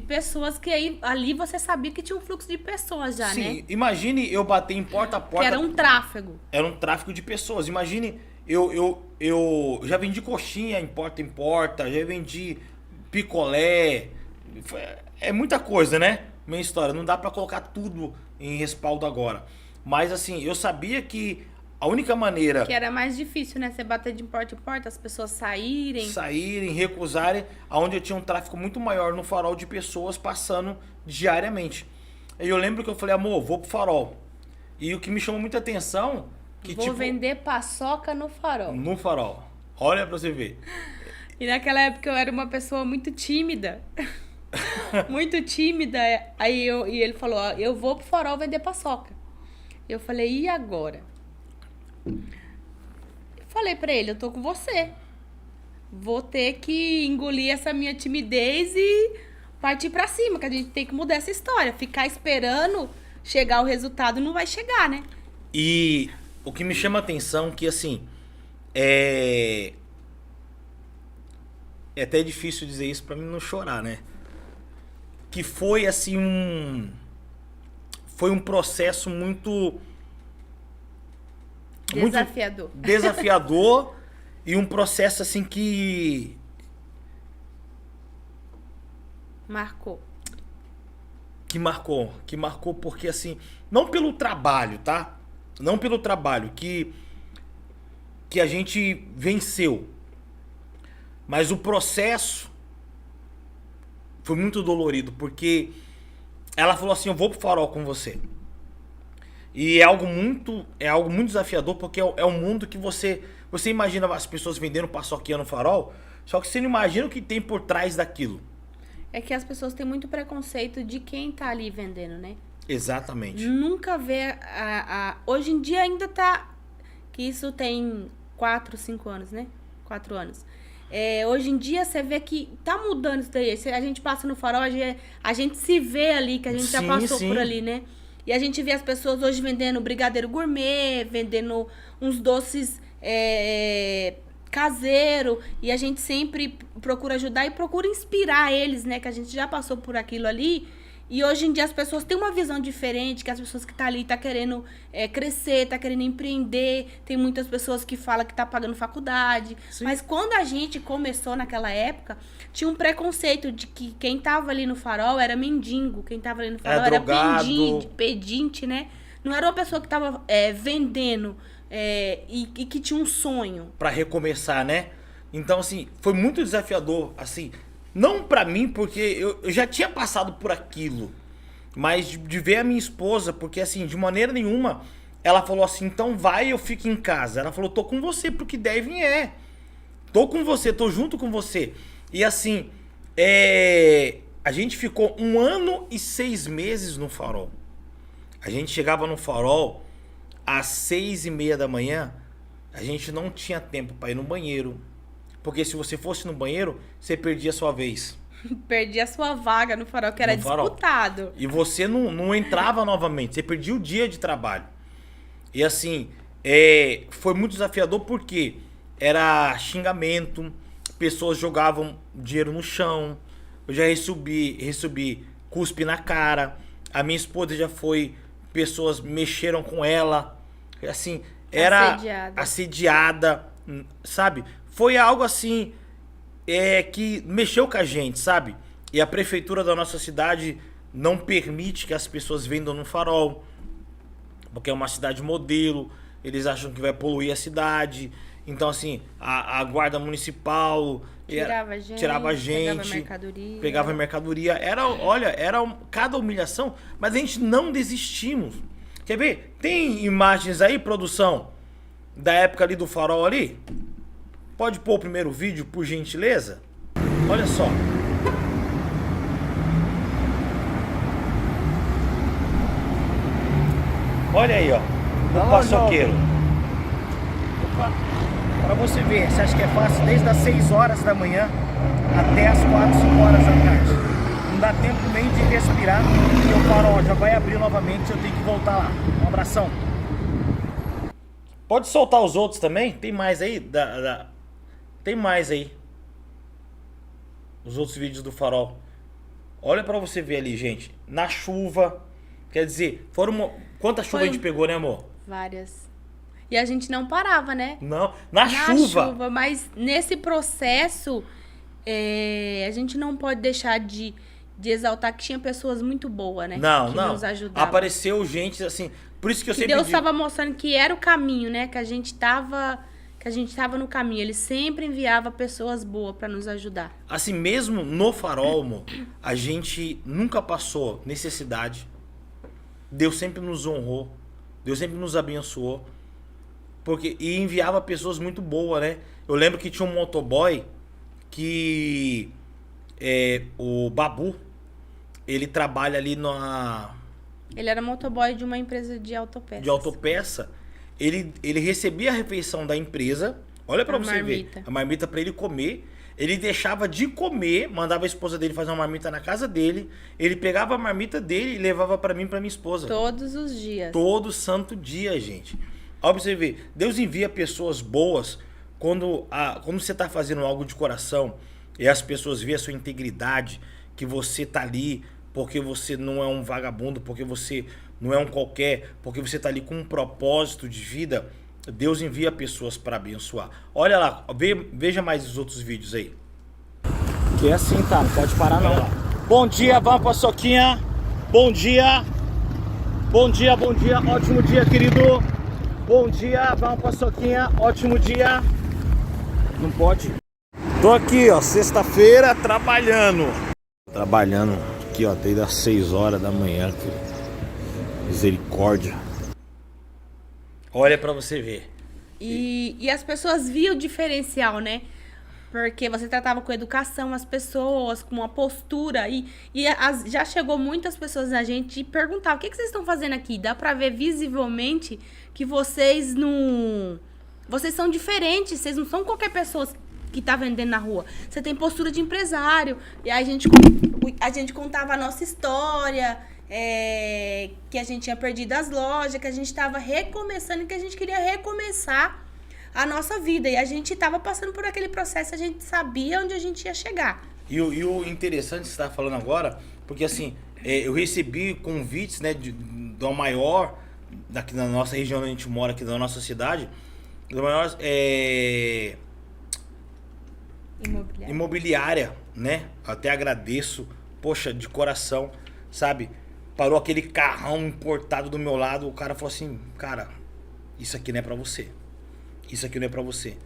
pessoas que aí, ali você sabia que tinha um fluxo de pessoas já, Sim, né? imagine eu bater em porta a porta. Que era um tráfego. Era um tráfico de pessoas. Imagine, eu já vendi coxinha em porta, já vendi picolé. É muita coisa, né? Minha história. Não dá pra colocar tudo em respaldo agora. Mas assim, eu sabia que a única maneira... Que era mais difícil, né? Você bater de porta em porta, as pessoas saírem, recusarem, aonde eu tinha um tráfego muito maior no Farol de pessoas passando diariamente. Aí eu lembro que eu falei, amor, vou pro Farol. E o que me chamou muita atenção... Que, Vou vender paçoca no Farol. No Farol. Olha pra você ver. E naquela época eu era uma pessoa muito tímida. Muito tímida. Aí e ele falou, ó, eu vou pro Farol vender paçoca. Eu falei, e agora? Eu falei pra ele, eu tô com você. Vou ter que engolir essa minha timidez e partir pra cima, que a gente tem que mudar essa história. Ficar esperando chegar o resultado não vai chegar, né? E o que me chama a atenção que assim, é até difícil dizer isso pra mim não chorar, né? Que foi assim foi um processo muito Desafiador. muito desafiador e um processo assim que Marcou. Que marcou porque assim, não pelo trabalho, tá? Não pelo trabalho que a gente venceu, mas o processo foi muito dolorido, porque ela falou assim, eu vou pro Farol com você. E é algo muito desafiador, porque é um mundo que você imagina as pessoas vendendo paçoquinha no Farol, só que você não imagina o que tem por trás daquilo. É que as pessoas têm muito preconceito de quem tá ali vendendo, né? Exatamente. Nunca vê hoje em dia ainda tá... Que isso tem 4, 5 anos, né? 4 anos. Hoje em dia você vê que tá mudando isso daí. Se a gente passa no Farol, a gente se vê ali, que a gente já passou por ali, né? E a gente vê as pessoas hoje vendendo brigadeiro gourmet, vendendo uns doces caseiro. E a gente sempre procura ajudar e procura inspirar eles, né? Que a gente já passou por aquilo ali. E hoje em dia as pessoas têm uma visão diferente, que as pessoas que estão ali tá querendo crescer, tá querendo empreender. Tem muitas pessoas que falam que tá pagando faculdade. Sim. Mas quando a gente começou naquela época, tinha um preconceito de que quem tava ali no Farol era mendigo, quem tava ali no Farol era pedinte, né? Não era uma pessoa que tava vendendo e que tinha um sonho. Pra recomeçar, né? Então, assim, foi muito desafiador, assim... Não pra mim, porque eu já tinha passado por aquilo. Mas de ver a minha esposa, porque assim, de maneira nenhuma, ela falou assim, então vai, eu fico em casa. Ela falou, tô com você, porque deve Tô com você, tô junto com você. E assim, a gente ficou 1 ano e 6 meses no Farol. A gente chegava no Farol às 6:30 da manhã, a gente não tinha tempo pra ir no banheiro. Porque se você fosse no banheiro, você perdia a sua vez. Perdia a sua vaga no Farol, que era disputado. E você não entrava novamente, você perdia o dia de trabalho. E assim, foi muito desafiador porque era xingamento, pessoas jogavam dinheiro no chão, eu já recebi cuspe na cara, a minha esposa já foi, pessoas mexeram com ela, assim, era assediada, sabe? Foi algo assim, que mexeu com a gente, sabe? E a prefeitura da nossa cidade não permite que as pessoas vendam no Farol, porque é uma cidade modelo, eles acham que vai poluir a cidade. Então, assim, a guarda municipal tirava a gente, pegava mercadoria. Era cada humilhação, mas a gente não desistimos. Quer ver? Tem imagens aí, produção, da época ali do Farol ali? Pode pôr o primeiro vídeo, por gentileza? Olha só. Olha aí, ó. O paçoqueiro. Para você ver, você acha que é fácil? Desde as 6 horas da manhã até as 4, 5 horas da tarde. Não dá tempo nem de respirar. E o farol já vai abrir novamente, eu tenho que voltar lá. Um abração. Pode soltar os outros também? Tem mais aí? Tem mais aí. Os outros vídeos do farol. Olha pra você ver ali, gente. Na chuva. Quer dizer, quanta chuva a gente pegou, né, amor? Várias. E a gente não parava, né? Não, na chuva. Mas nesse processo, a gente não pode deixar de exaltar que tinha pessoas muito boas, né? Não, que não. nos ajudavam. Apareceu gente, assim... Por isso que eu sempre Deus digo... estava mostrando que era o caminho, né? Que a gente tava no caminho. Ele sempre enviava pessoas boas para nos ajudar. Assim, mesmo no farol, amor, a gente nunca passou necessidade. Deus sempre nos honrou. Deus sempre nos abençoou. E enviava pessoas muito boas, né? Eu lembro que tinha um motoboy que... o Babu, ele trabalha ali na... Ele era motoboy de uma empresa de autopeças. De autopeça. Ele recebia a refeição da empresa. Olha pra você ver. A marmita pra ele comer. Ele deixava de comer, mandava a esposa dele fazer uma marmita na casa dele. Ele pegava a marmita dele e levava pra mim e pra minha esposa. Todos os dias. Todo santo dia, gente. Olha pra você ver. Deus envia pessoas boas quando você tá fazendo algo de coração e as pessoas veem a sua integridade, que você tá ali porque você não é um vagabundo, porque você não é um qualquer, porque você tá ali com um propósito de vida. Deus envia pessoas para abençoar. Olha lá, veja mais os outros vídeos aí. Que é assim, tá? Não pode parar não. Bom dia, vamos paçoquinha. Bom dia. Bom dia, bom dia. Ótimo dia, querido. Bom dia, vamos paçoquinha. Ótimo dia. Não pode. Tô aqui, ó, sexta-feira, trabalhando aqui, ó, desde as 6 horas da manhã. Misericórdia. Olha pra você ver. E as pessoas viam o diferencial, né? Porque você tratava com educação as pessoas, com uma postura. Já chegou muitas pessoas na gente e perguntavam: o que vocês estão fazendo aqui? Dá pra ver visivelmente que vocês não... Vocês são diferentes, vocês não são qualquer pessoa que tá vendendo na rua. Você tem postura de empresário. E aí a gente contava a nossa história... que a gente tinha perdido as lojas, que a gente estava recomeçando e que a gente queria recomeçar a nossa vida. E a gente estava passando por aquele processo, a gente sabia onde a gente ia chegar. E o interessante que você está falando agora, porque assim, eu recebi convites, né, do maior, daqui na nossa região onde a gente mora, aqui da nossa cidade, do maior imobiliária, né? Até agradeço, poxa, de coração, sabe? Parou aquele carrão importado do meu lado, o cara falou assim: cara, isso aqui não é pra você. Isso aqui não é pra você.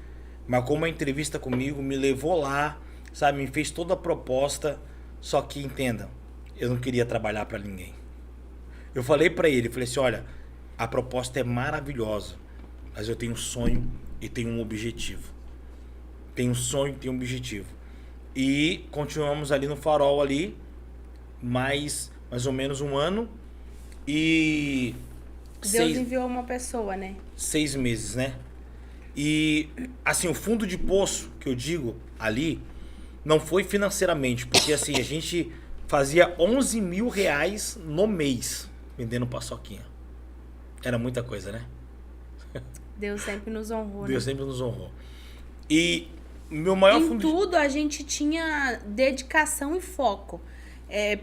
Marcou uma entrevista comigo, me levou lá, sabe? Me fez toda a proposta. Só que entenda, eu não queria trabalhar pra ninguém. Eu falei pra ele, falei assim: olha, a proposta é maravilhosa, mas eu tenho um sonho e tenho um objetivo. Tenho um sonho e tenho um objetivo. E continuamos ali no farol ali, mais ou menos um ano e... Deus enviou uma pessoa, né? 6 meses, né? E, assim, o fundo de poço, que eu digo, ali, não foi financeiramente, porque, assim, a gente fazia 11 mil reais no mês vendendo paçoquinha. Era muita coisa, né? Deus sempre nos honrou, Deus né? sempre nos honrou. E meu maior fundo Em tudo a gente tinha dedicação e foco.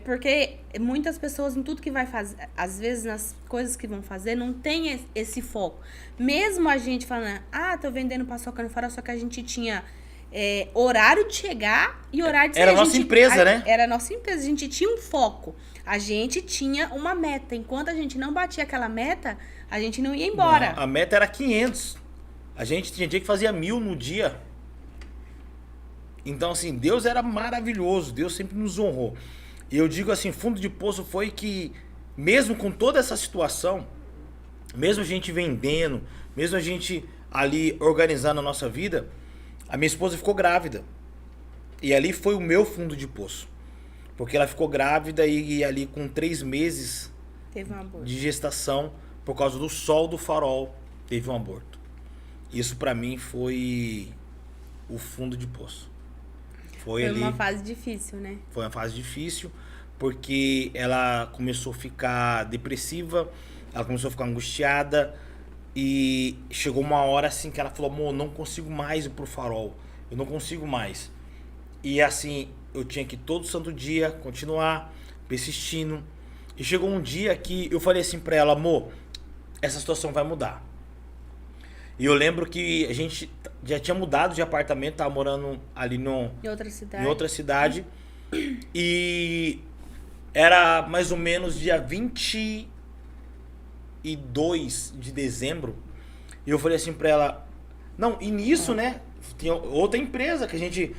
Porque muitas pessoas em tudo que vai fazer, às vezes nas coisas que vão fazer, não tem esse foco. Mesmo a gente falando: tô vendendo paçoca no farol, só que a gente tinha horário de chegar e horário de sair. Era a nossa empresa, né? Era a nossa empresa, a gente tinha um foco. A gente tinha uma meta. Enquanto a gente não batia aquela meta, a gente não ia embora. Não, a meta era 500. A gente tinha dia que fazia 1000 no dia. Então, assim, Deus era maravilhoso. Deus sempre nos honrou. E eu digo assim, fundo de poço foi que, mesmo com toda essa situação, mesmo a gente vendendo, mesmo a gente ali organizando a nossa vida, a minha esposa ficou grávida. E ali foi o meu fundo de poço. Porque ela ficou grávida e ali com 3 meses Teve um aborto. de gestação, por causa do sol do farol, teve um aborto. Isso pra mim foi o fundo de poço. Foi ali, uma fase difícil, né? foi uma fase difícil, porque ela começou a ficar depressiva, ela começou a ficar angustiada, e chegou uma hora assim que ela falou, amor, não consigo mais ir pro farol, eu não consigo mais. E assim, eu tinha que todo santo dia continuar persistindo. E chegou um dia que eu falei assim pra ela, amor, essa situação vai mudar. E eu lembro que a gente já tinha mudado de apartamento, tava morando ali Em outra cidade. E era mais ou menos dia 22 de dezembro. E eu falei assim pra ela, não, e nisso, né, tinha outra empresa que a gente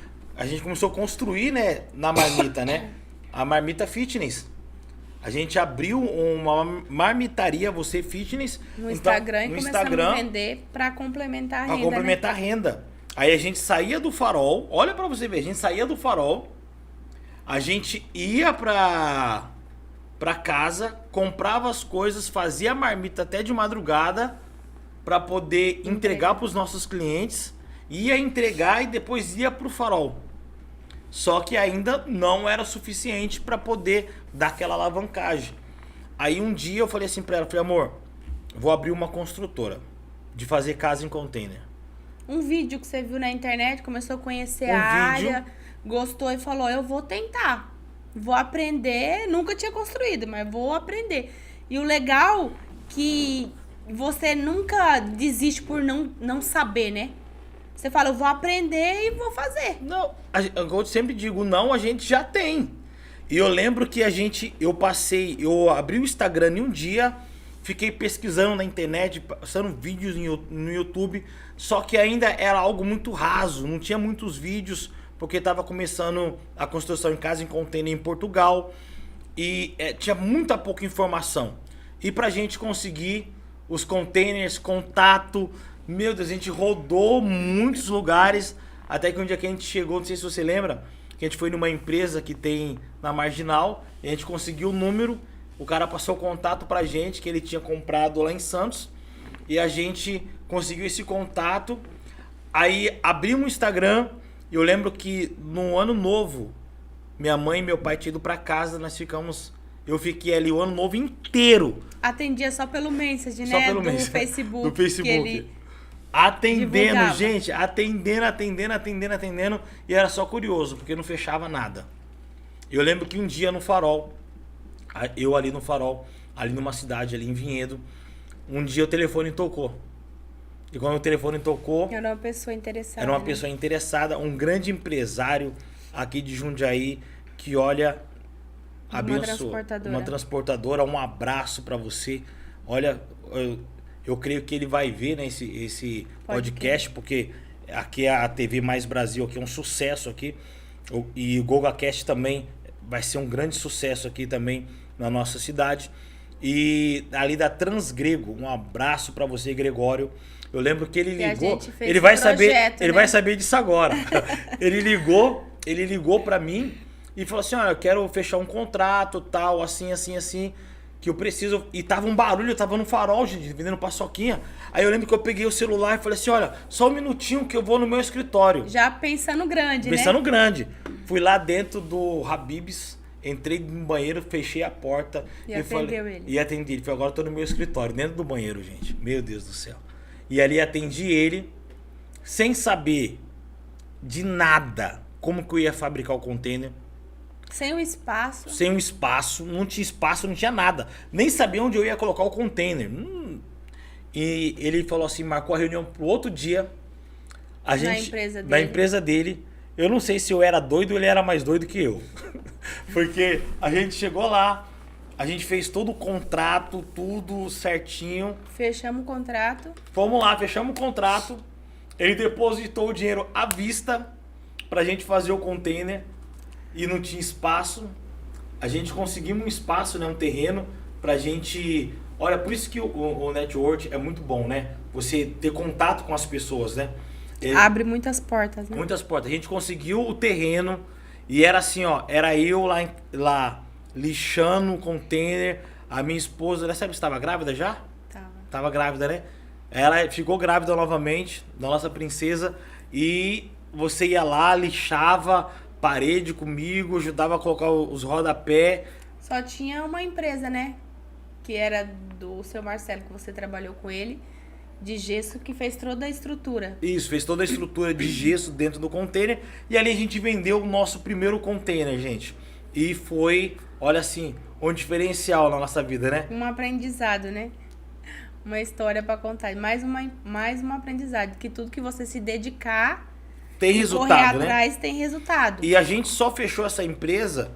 começou a construir, né, na marmita, né? A Marmita Fitness. A gente abriu uma marmitaria, você fitness, No Instagram e começamos a vender para complementar a renda. Para complementar a renda. Aí a gente saía do farol, olha pra você ver, a gente saía do farol, a gente ia pra casa, comprava as coisas, fazia a marmita até de madrugada pra poder entregar pros nossos clientes, ia entregar e depois ia pro farol. Só que ainda não era suficiente para poder dar aquela alavancagem. Aí um dia eu falei assim para ela, falei, amor, vou abrir uma construtora de fazer casa em container. Um vídeo que você viu na internet, começou a conhecer a área, gostou e falou, eu vou tentar, vou aprender, nunca tinha construído, mas vou aprender. E o legal que você nunca desiste por não saber, né? Você fala, eu vou aprender e vou fazer. Não, eu sempre digo, não, a gente já tem. E eu lembro que eu abri o Instagram em um dia, fiquei pesquisando na internet, passando vídeos no YouTube, só que ainda era algo muito raso, não tinha muitos vídeos, porque estava começando a construção em casa em container em Portugal, e tinha muita pouca informação. E pra gente conseguir os containers, contato, meu Deus, a gente rodou muitos lugares, até que um dia que a gente chegou, não sei se você lembra, que a gente foi numa empresa que tem na Marginal, e a gente conseguiu o número, o cara passou o contato pra gente, que ele tinha comprado lá em Santos, e a gente conseguiu esse contato, aí abrimos o Instagram, e eu lembro que no ano novo, minha mãe e meu pai tinham ido pra casa, eu fiquei ali o ano novo inteiro. Atendia só pelo Messenger, Só né? pelo do Messenger, Facebook. do Facebook. Que ele atendendo, divulgava. gente, atendendo, e era só curioso, porque não fechava nada. Eu lembro que um dia no farol, eu ali no farol, ali numa cidade, ali em Vinhedo, um dia o telefone tocou. E quando o telefone tocou, Era uma pessoa interessada. era uma né? pessoa interessada, um grande empresário aqui de Jundiaí, que olha, abençoa. Uma transportadora, um abraço pra você. Olha, eu creio que ele vai ver, né, esse podcast, porque aqui é a TV Mais Brasil, aqui é um sucesso aqui. E o GogaCast também vai ser um grande sucesso aqui também na nossa cidade. E ali da Transgrego, um abraço pra você, Gregório. Eu lembro que ele ligou, ele vai saber disso agora. Ele ligou pra mim e falou assim, olha, eu quero fechar um contrato, tal, assim, que eu preciso. E tava um barulho, eu tava no farol, gente, vendendo paçoquinha. Aí eu lembro que eu peguei o celular e falei assim, olha, só um minutinho que eu vou no meu escritório. Já pensando grande, Pensando grande. Fui lá dentro do Habib's, entrei no banheiro, fechei a porta. E atendeu ele. E atendi ele. Falei, agora eu tô no meu escritório, dentro do banheiro, gente. Meu Deus do céu. E ali atendi ele, sem saber de nada como que eu ia fabricar o container. Sem o espaço. Sem um espaço, não tinha nada. Nem sabia onde eu ia colocar o container. E ele falou assim, marcou a reunião pro outro dia. Na empresa dele. Eu não sei se eu era doido ou ele era mais doido que eu. Porque a gente chegou lá, a gente fez todo o contrato, tudo certinho. Fechamos o contrato. Fomos lá, fechamos o contrato. Ele depositou o dinheiro à vista pra gente fazer o container. E não tinha espaço. A gente conseguimos um espaço, né, um terreno pra gente... Olha, por isso que o network é muito bom, né? Você ter contato com as pessoas, né? Abre muitas portas, né? Muitas portas. A gente conseguiu o terreno e era assim, ó. Era eu lá lixando o container. A minha esposa, né, sabe, estava grávida já? Tava grávida, né? Ela ficou grávida novamente, da nossa princesa. E você ia lá, lixava parede comigo, ajudava a colocar os rodapé. Só tinha uma empresa, né? Que era do seu Marcelo, que você trabalhou com ele, de gesso, que fez toda a estrutura. Isso, fez toda a estrutura de gesso dentro do container. E ali a gente vendeu o nosso primeiro container, gente. E foi, olha assim, um diferencial na nossa vida, né? Um aprendizado, né? Uma história pra contar. Mais um aprendizado. Que tudo que você se dedicar, tem resultado, correr atrás, tem resultado. E a gente só fechou essa empresa,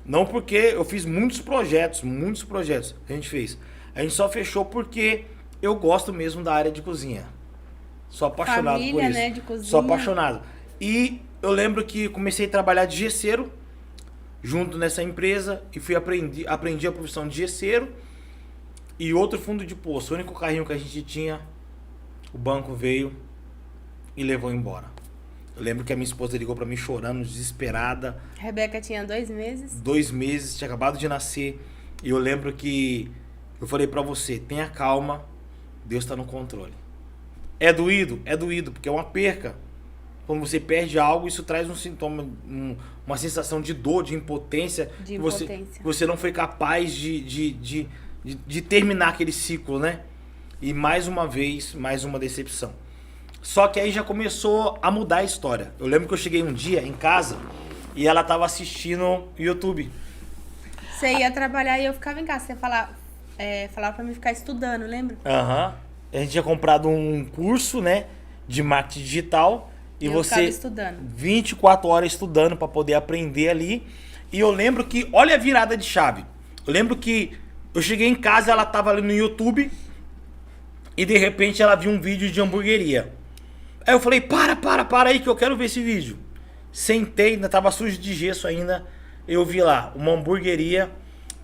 não porque eu fiz muitos projetos a gente fez. A gente só fechou porque eu gosto mesmo da área de cozinha. Sou apaixonado Família, por isso. né, de cozinha. Sou apaixonado. E eu lembro que comecei a trabalhar de gesseiro junto nessa empresa e aprendi a profissão de gesseiro e outro fundo de poço. O único carrinho que a gente tinha, o banco veio e levou embora. Eu lembro que a minha esposa ligou pra mim chorando, desesperada. A Rebeca tinha 2 meses. 2 meses, tinha acabado de nascer. E eu lembro que eu falei pra você, tenha calma, Deus tá no controle. É doído, porque é uma perca. Quando você perde algo, isso traz um sintoma, uma sensação de dor, de impotência. De impotência. Você não foi capaz de terminar aquele ciclo, né? E mais uma vez, mais uma decepção. Só que aí já começou a mudar a história. Eu lembro que eu cheguei um dia em casa e ela tava assistindo YouTube. Você ia trabalhar e eu ficava em casa. Você falava pra mim ficar estudando, lembra? Aham. A gente tinha comprado um curso, né, de marketing digital. E eu você ficava estudando. 24 horas estudando para poder aprender ali. E eu lembro que, olha a virada de chave. Eu lembro que eu cheguei em casa, ela tava ali no YouTube e de repente ela viu um vídeo de hamburgueria. Aí eu falei, para aí que eu quero ver esse vídeo. Sentei, ainda tava sujo de gesso ainda. Eu vi lá uma hamburgueria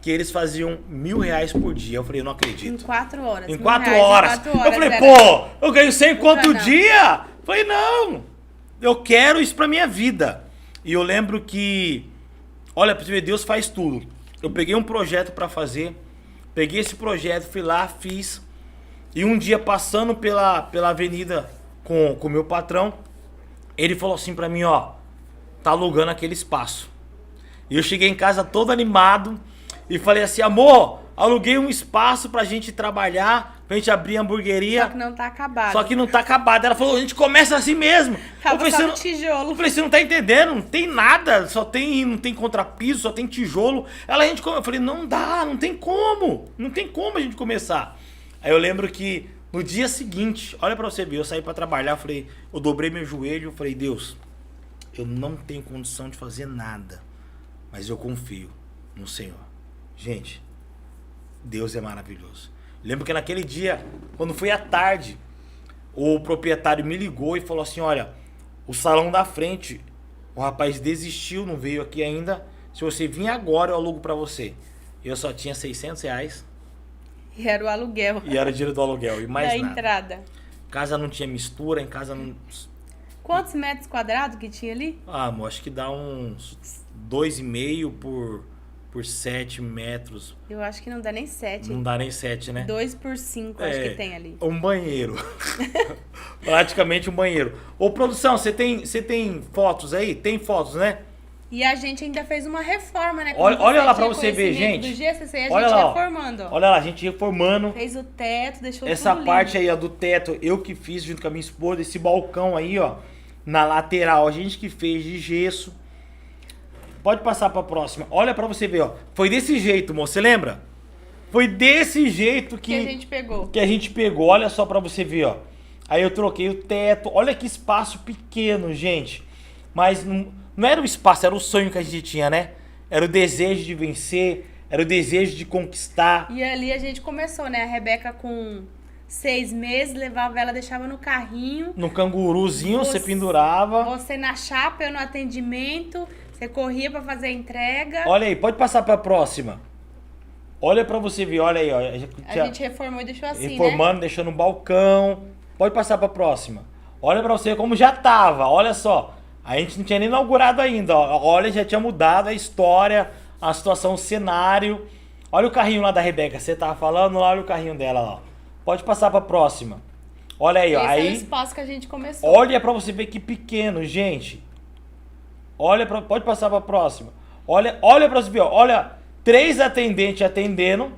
que eles faziam R$1.000 por dia. Eu falei, eu não acredito. Em 4 horas. Em 4 horas. Eu falei, pô, eu ganho 100 quanto dia? Eu falei, não, eu quero isso pra minha vida. E eu lembro que, olha, pra você ver, Deus faz tudo. Eu peguei um projeto pra fazer, peguei esse projeto, fui lá, fiz. E um dia passando pela avenida com o meu patrão, ele falou assim pra mim, ó, tá alugando aquele espaço. E eu cheguei em casa todo animado e falei assim, amor, aluguei um espaço pra gente trabalhar, pra gente abrir hamburgueria. Só que não tá acabado. Só que não tá acabado. Ela falou, a gente começa assim mesmo. Acaba só no tijolo. Eu falei, você não tá entendendo, não tem nada, não tem contrapiso, só tem tijolo. Eu falei, não dá, não tem como a gente começar. Aí eu lembro que no dia seguinte, olha pra você ver, eu saí pra trabalhar, eu dobrei meu joelho, eu falei, Deus, eu não tenho condição de fazer nada, mas eu confio no Senhor. Gente, Deus é maravilhoso. Lembro que naquele dia, quando foi à tarde, o proprietário me ligou e falou assim, olha, o salão da frente, o rapaz desistiu, não veio aqui ainda, se você vir agora eu alugo pra você. Eu só tinha R$600. E era o aluguel. E era o dinheiro do aluguel, e mais da nada. entrada. Casa não tinha mistura, em casa não... Quantos metros quadrados que tinha ali? Ah, amor, acho que dá uns 2,5 por 7 metros. Eu acho que não dá nem 7. Não dá nem 7, né? 2 por 5, acho que tem ali. Um banheiro. Praticamente um banheiro. Ô, produção, você tem fotos aí? Tem fotos, né? E a gente ainda fez uma reforma, né? Olha lá pra você ver, gente. Do GCC, a gente olha lá, reformando. Ó. Olha lá, a gente reformando. Fez o teto, deixou essa tudo parte lindo. aí, ó, do teto, eu que fiz junto com a minha esposa. Esse balcão aí, ó, na lateral, a gente que fez de gesso. Pode passar pra próxima. Olha pra você ver, ó. Foi desse jeito, moço. Você lembra? Foi desse jeito que a gente pegou. Que a gente pegou. Olha só pra você ver, ó. Aí eu troquei o teto. Olha que espaço pequeno, gente. Mas não era o espaço, era o sonho que a gente tinha, né? Era o desejo de vencer, era o desejo de conquistar. E ali a gente começou, né? A Rebeca com 6 meses, levava ela, deixava no carrinho. No canguruzinho, você pendurava. Você na chapa, eu no atendimento. Você corria pra fazer a entrega. Olha aí, pode passar pra próxima. Olha pra você ver, olha aí, ó. A gente reformou e deixou assim, reformando, deixando no balcão. Pode passar pra próxima. Olha pra você como já tava, olha só. A gente não tinha nem inaugurado ainda, ó. Olha, já tinha mudado a história, a situação, o cenário. Olha o carrinho lá da Rebeca, você tava falando, olha o carrinho dela lá. Pode passar pra próxima. Olha aí, ó. Esse Aí, é o espaço que a gente começou. olha pra você ver que pequeno, gente. Pode passar pra próxima. Olha pra você ver, ó. Olha, 3 atendentes atendendo.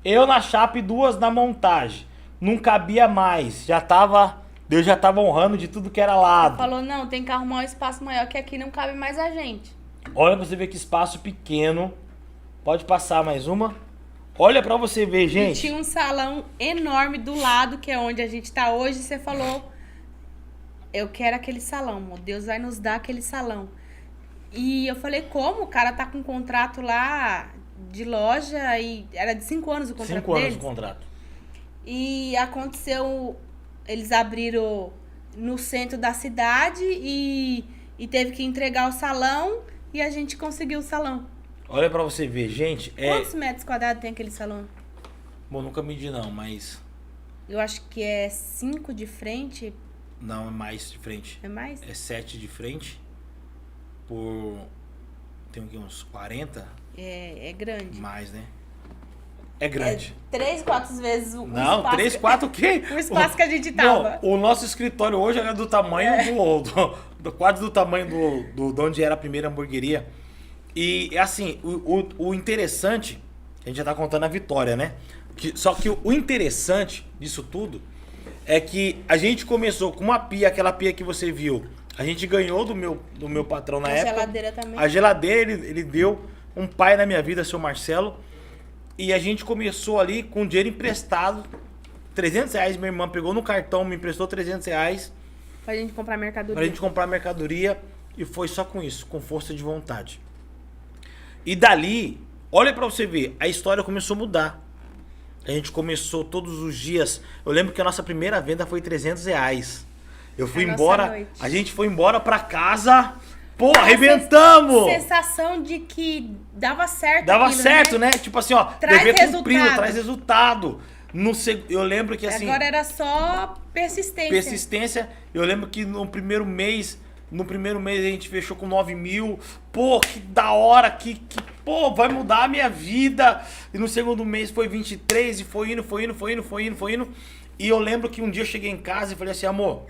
Eu na chapa e 2 na montagem. Não cabia mais. Deus já tava honrando de tudo que era lado. Falou, não, tem que arrumar um espaço maior, que aqui não cabe mais a gente. Olha pra você ver que espaço pequeno. Pode passar mais uma. Olha pra você ver, E gente. tinha um salão enorme do lado, que é onde a gente tá hoje, e você falou, eu quero aquele salão, amor. Deus vai nos dar aquele salão. E eu falei, como? O cara tá com um contrato lá de loja e era de 5 anos o contrato 5 anos deles. de contrato. E aconteceu, eles abriram no centro da cidade e teve que entregar o salão e a gente conseguiu o salão. Olha pra você ver, gente. Quantos metros quadrados tem aquele salão? Bom, nunca medi não, mas... Eu acho que é 5 de frente, Não, é mais de frente. é mais? É 7 de frente. Por... Tem aqui uns 40? É grande. Mais, né? É grande. 3, 4 vezes o Não, espaço 3, 4 o quê? o espaço que a gente tava. Não, o nosso escritório hoje era do tamanho quase do tamanho do onde era a primeira hamburgueria. E assim, o interessante, a gente já tá contando a vitória, né? Só que o interessante disso tudo é que a gente começou com uma pia, aquela pia que você viu. A gente ganhou do meu patrão na época. A geladeira também. A geladeira ele deu, um pai na minha vida, seu Marcelo. E a gente começou ali com dinheiro emprestado. R$300, minha irmã pegou no cartão, me emprestou R$300 Pra gente comprar mercadoria. pra gente comprar mercadoria. E foi só com isso, com força de vontade. E dali, olha pra você ver, a história começou a mudar. A gente começou todos os dias. Eu lembro que a nossa primeira venda foi R$300. Eu fui A nossa embora, noite. a gente foi embora pra casa. Pô, arrebentamos! Sensação de que dava certo. Dava aquilo, certo, né? Tipo assim, ó, Traz dever cumprido, resultado. traz resultado. Eu lembro que assim, Agora era só persistência. persistência, eu lembro que no primeiro mês a gente fechou com 9 mil. Pô, que da hora, pô, vai mudar a minha vida. E no segundo mês foi 23 e foi indo. E eu lembro que um dia eu cheguei em casa e falei assim, amor,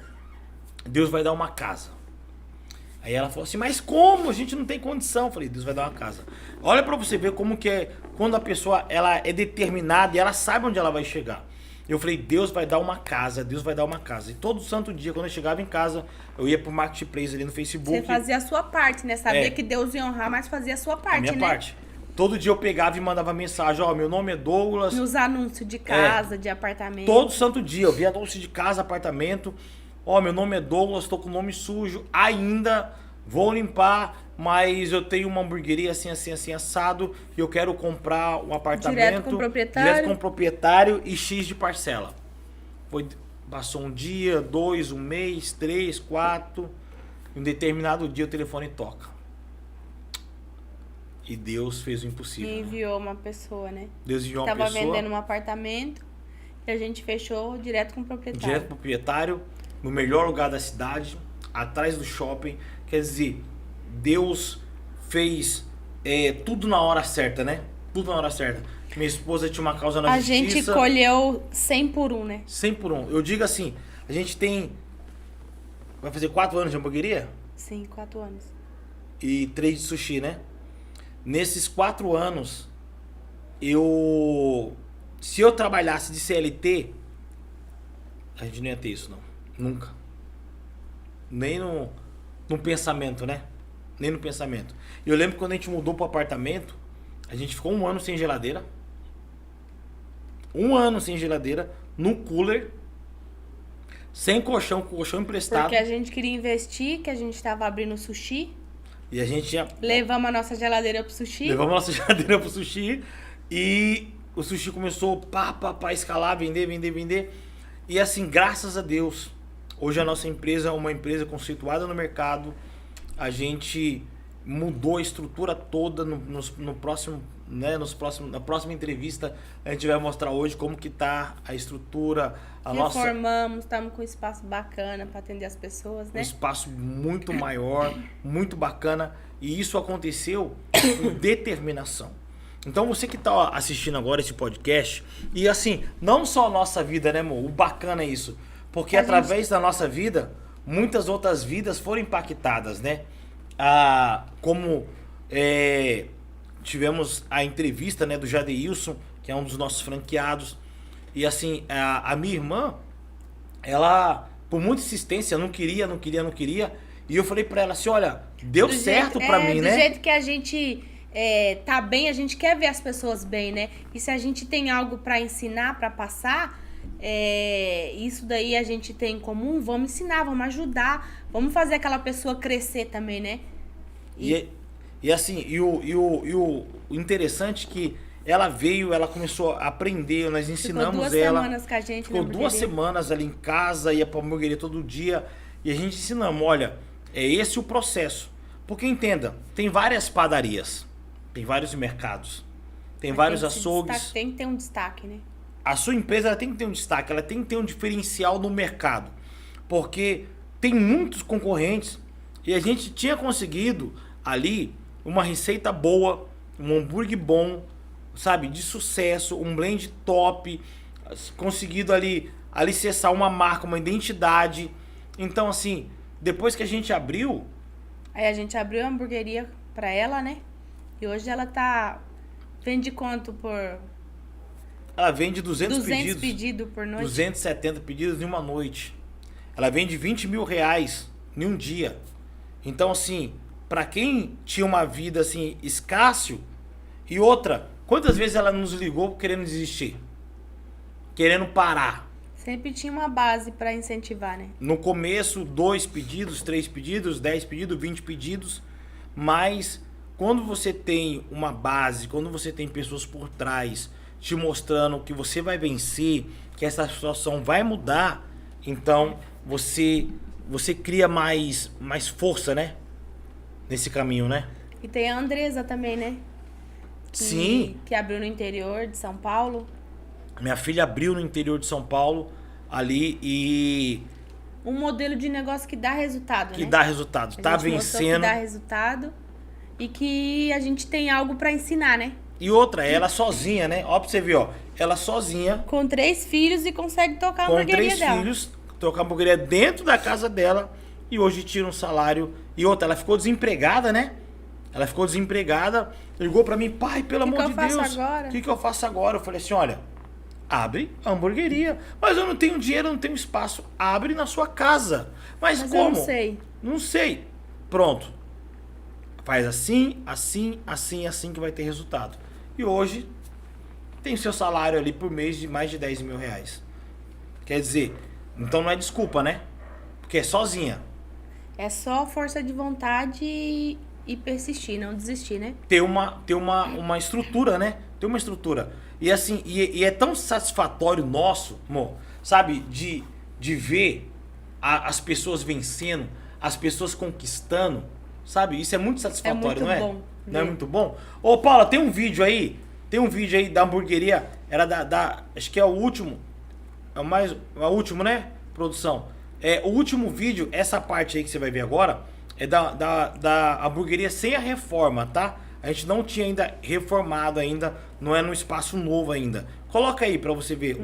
Deus vai dar uma casa. Aí ela falou assim, mas como? A gente não tem condição. Eu falei, Deus vai dar uma casa. Olha pra você ver como que é, quando a pessoa ela é determinada e ela sabe onde ela vai chegar. Eu falei, Deus vai dar uma casa, Deus vai dar uma casa. E todo santo dia, quando eu chegava em casa, eu ia pro Marketplace ali no Facebook. Você fazia a sua parte, né? Sabia que Deus ia honrar, mas fazia a sua parte, a minha né? parte. Todo dia eu pegava e mandava mensagem, ó, meu nome é Douglas. Nos anúncios de casa, de apartamento. Todo santo dia, eu via anúncio de casa, apartamento. Ó, meu nome é Douglas, tô com o nome sujo. Ainda vou limpar, mas eu tenho uma hamburgueria assim, assado. E eu quero comprar um apartamento. Direto com o proprietário. Direto com o proprietário e X de parcela. Passou um dia, 2, um mês, 3, 4. Em um determinado dia o telefone toca. E Deus fez o impossível. E Né? enviou uma pessoa, né? Deus enviou uma Tava pessoa. vendendo um apartamento e a gente fechou direto com o proprietário. Direto pro proprietário, no melhor lugar da cidade, atrás do shopping. Quer dizer, Deus fez tudo na hora certa, né? Tudo na hora certa. Minha esposa tinha uma causa na A justiça. gente colheu 100 por 1, né? 100 por 1. Eu digo assim, a gente tem... Vai fazer 4 anos de hamburgueria? Sim, 4 anos. E 3 de sushi, né? Nesses 4 anos, se eu trabalhasse de CLT, a gente não ia ter isso, não. Nunca. Nem no pensamento, né? Nem no pensamento. Eu lembro que quando a gente mudou pro apartamento, a gente ficou 1 ano sem geladeira. 1 ano sem geladeira, no cooler, sem colchão, com colchão emprestado. Porque a gente queria investir, que a gente tava abrindo sushi. E a gente tinha... Levamos a nossa geladeira pro sushi. Levamos a nossa geladeira pro sushi. E o sushi começou pá, escalar, vender. E assim, graças a Deus, hoje a nossa empresa é uma empresa conceituada no mercado. A gente mudou a estrutura toda no né, na próxima entrevista, a gente vai mostrar hoje como que tá a estrutura, a nossa... Reformamos, estamos com um espaço bacana para atender as pessoas, Um né? espaço muito maior, muito bacana. E isso aconteceu com determinação. Então você que tá assistindo agora esse podcast, e assim, não só a nossa vida, né, amor? O bacana é isso. Porque através da nossa vida, muitas outras vidas foram impactadas, né? Como tivemos a entrevista, né, do Jadeilson, que é um dos nossos franqueados. E assim, a minha irmã, ela, por muita insistência, não queria. E eu falei pra ela assim, olha, deu certo pra mim, né? Do jeito que a gente tá bem, a gente quer ver as pessoas bem, né? E se a gente tem algo pra ensinar, pra passar, isso daí a gente tem em comum, vamos ensinar, vamos ajudar, vamos fazer aquela pessoa crescer também, né? E assim, o interessante é que ela veio, ela começou a aprender, nós ensinamos ficou 2 ela. semanas com a gente, ficou 2 semanas ali em casa, ia pra hamburgueria todo dia. E a gente ensinamos, olha, é esse o processo. Porque entenda, tem várias padarias, tem vários mercados, tem vários açougues. Tem que ter um destaque, né? A sua empresa ela tem que ter um destaque, ela tem que ter um diferencial no mercado. Porque tem muitos concorrentes e a gente tinha conseguido ali uma receita boa, um hambúrguer bom, sabe, de sucesso, um blend top, conseguido ali alicerçar uma marca, uma identidade. Então, assim, depois que a gente abriu... Aí a gente abriu a hamburgueria pra ela, né? E hoje ela vende quanto por... Ela vende 200 pedidos por noite. 270 pedidos em uma noite. Ela vende 20 mil reais em um dia. Então, assim, pra quem tinha uma vida, assim, escássio... E outra, quantas vezes ela nos ligou querendo desistir? Querendo parar? Sempre tinha uma base pra incentivar, né? No começo, 2 pedidos, 3 pedidos, 10 pedidos, 20 pedidos. Mas quando você tem uma base, quando você tem pessoas por trás te mostrando que você vai vencer, que essa situação vai mudar, então você cria mais força, né? Nesse caminho, né? E tem a Andresa também, né? Sim. Que abriu no interior de São Paulo. Minha filha abriu no interior de São Paulo ali e... Um modelo de negócio que dá resultado, que né? dá resultado, tá vencendo. Que dá resultado e que a gente tem algo pra ensinar, né? E outra, ela sozinha, né? Ó pra você ver, ó. Ela sozinha. Com 3 filhos e consegue tocar a hamburgueria dela. Com 3 filhos, tocar a hamburgueria dentro da casa dela e hoje tira um salário. E outra, ela ficou desempregada, né? Ela ficou desempregada, ligou pra mim, pai, pelo amor de Deus, o que eu faço agora? Eu falei assim, olha, abre a hamburgueria. Mas eu não tenho dinheiro, eu não tenho espaço. Abre na sua casa. Mas como? Eu não sei. Não sei. Pronto. Faz assim que vai ter resultado. E hoje tem seu salário ali por mês de mais de 10 mil reais. Quer dizer, então não é desculpa, né? Porque é sozinha. É só força de vontade e persistir, não desistir, né? Ter uma estrutura, né? Ter uma estrutura. E assim, e é tão satisfatório nosso, amor, sabe? De ver as pessoas vencendo, as pessoas conquistando, sabe? Isso é muito satisfatório, não é? Bom, não é muito bom? Ô, Paula, tem um vídeo aí da hamburgueria, era acho que é o último, é o último, né, produção? O último vídeo, essa parte aí que você vai ver agora, é da hamburgueria sem a reforma, tá? A gente não tinha ainda reformado ainda, não é num espaço novo ainda. Coloca aí pra você ver.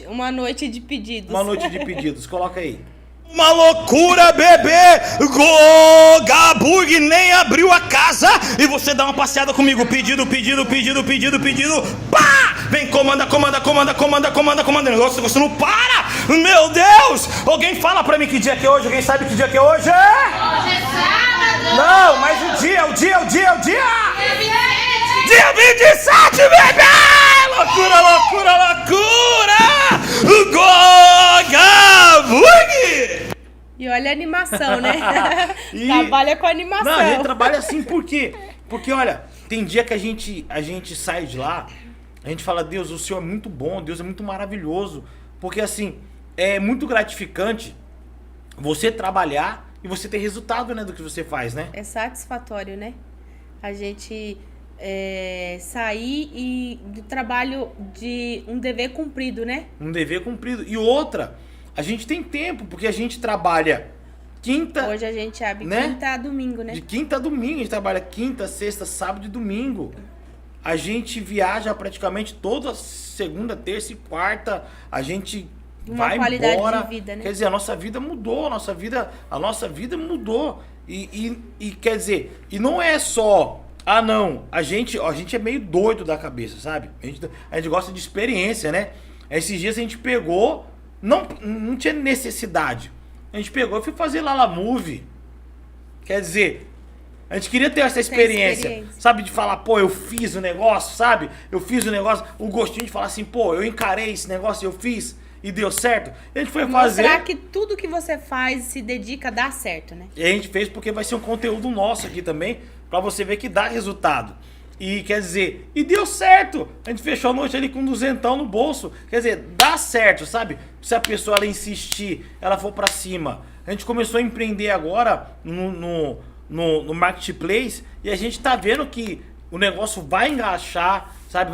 Uma noite de pedidos. Uma noite de pedidos, coloca aí. Uma loucura, bebê! Goga Burg nem abriu a casa e você dá uma passeada comigo. Pedido. Pá! Vem, comanda. O negócio você não para! Meu Deus! Alguém fala pra mim que dia que é hoje? Alguém sabe que dia que é hoje? Hoje é sábado! Não, mas o dia! Dia 27! Dia 27, bebê! Loucura! Goga Burg! E olha a animação, né? Trabalha com animação. Não, a gente trabalha assim por quê? Porque, olha, tem dia que a gente sai de lá, a gente fala, Deus, o Senhor é muito bom, Deus é muito maravilhoso. Porque, assim, é muito gratificante você trabalhar e você ter resultado, né, do que você faz, né? É satisfatório, né? A gente sair do trabalho de um dever cumprido, né? Um dever cumprido. E outra, a gente tem tempo, porque a gente trabalha quinta... Hoje a gente abre né? quinta a domingo, né? De quinta a domingo, a gente trabalha quinta, sexta, sábado e domingo. A gente viaja praticamente toda segunda, terça e quarta. A gente Uma vai qualidade embora. de vida, né? Quer dizer, a nossa vida mudou, a nossa vida mudou. E quer dizer, e não é só... Ah, não, a gente é meio doido da cabeça, sabe? A gente gosta de experiência, né? Esses dias a gente pegou, não tinha necessidade. A gente pegou e foi fazer Lala Movie. Quer dizer, a gente queria ter essa experiência, sabe? De falar, pô, eu fiz o negócio, sabe? Eu fiz o negócio, o gostinho de falar assim, pô, eu encarei esse negócio, eu fiz e deu certo. A gente foi fazer... Mostrar que tudo que você faz, se dedica, dá certo, né? E a gente fez porque vai ser um conteúdo nosso aqui também, pra você ver que dá resultado. E quer dizer, e deu certo. A gente fechou a noite ali com 200 no bolso. Quer dizer, dá certo, sabe? Se a pessoa ela insistir, ela for pra cima. A gente começou a empreender agora no Marketplace e a gente tá vendo que o negócio vai engaixar, sabe?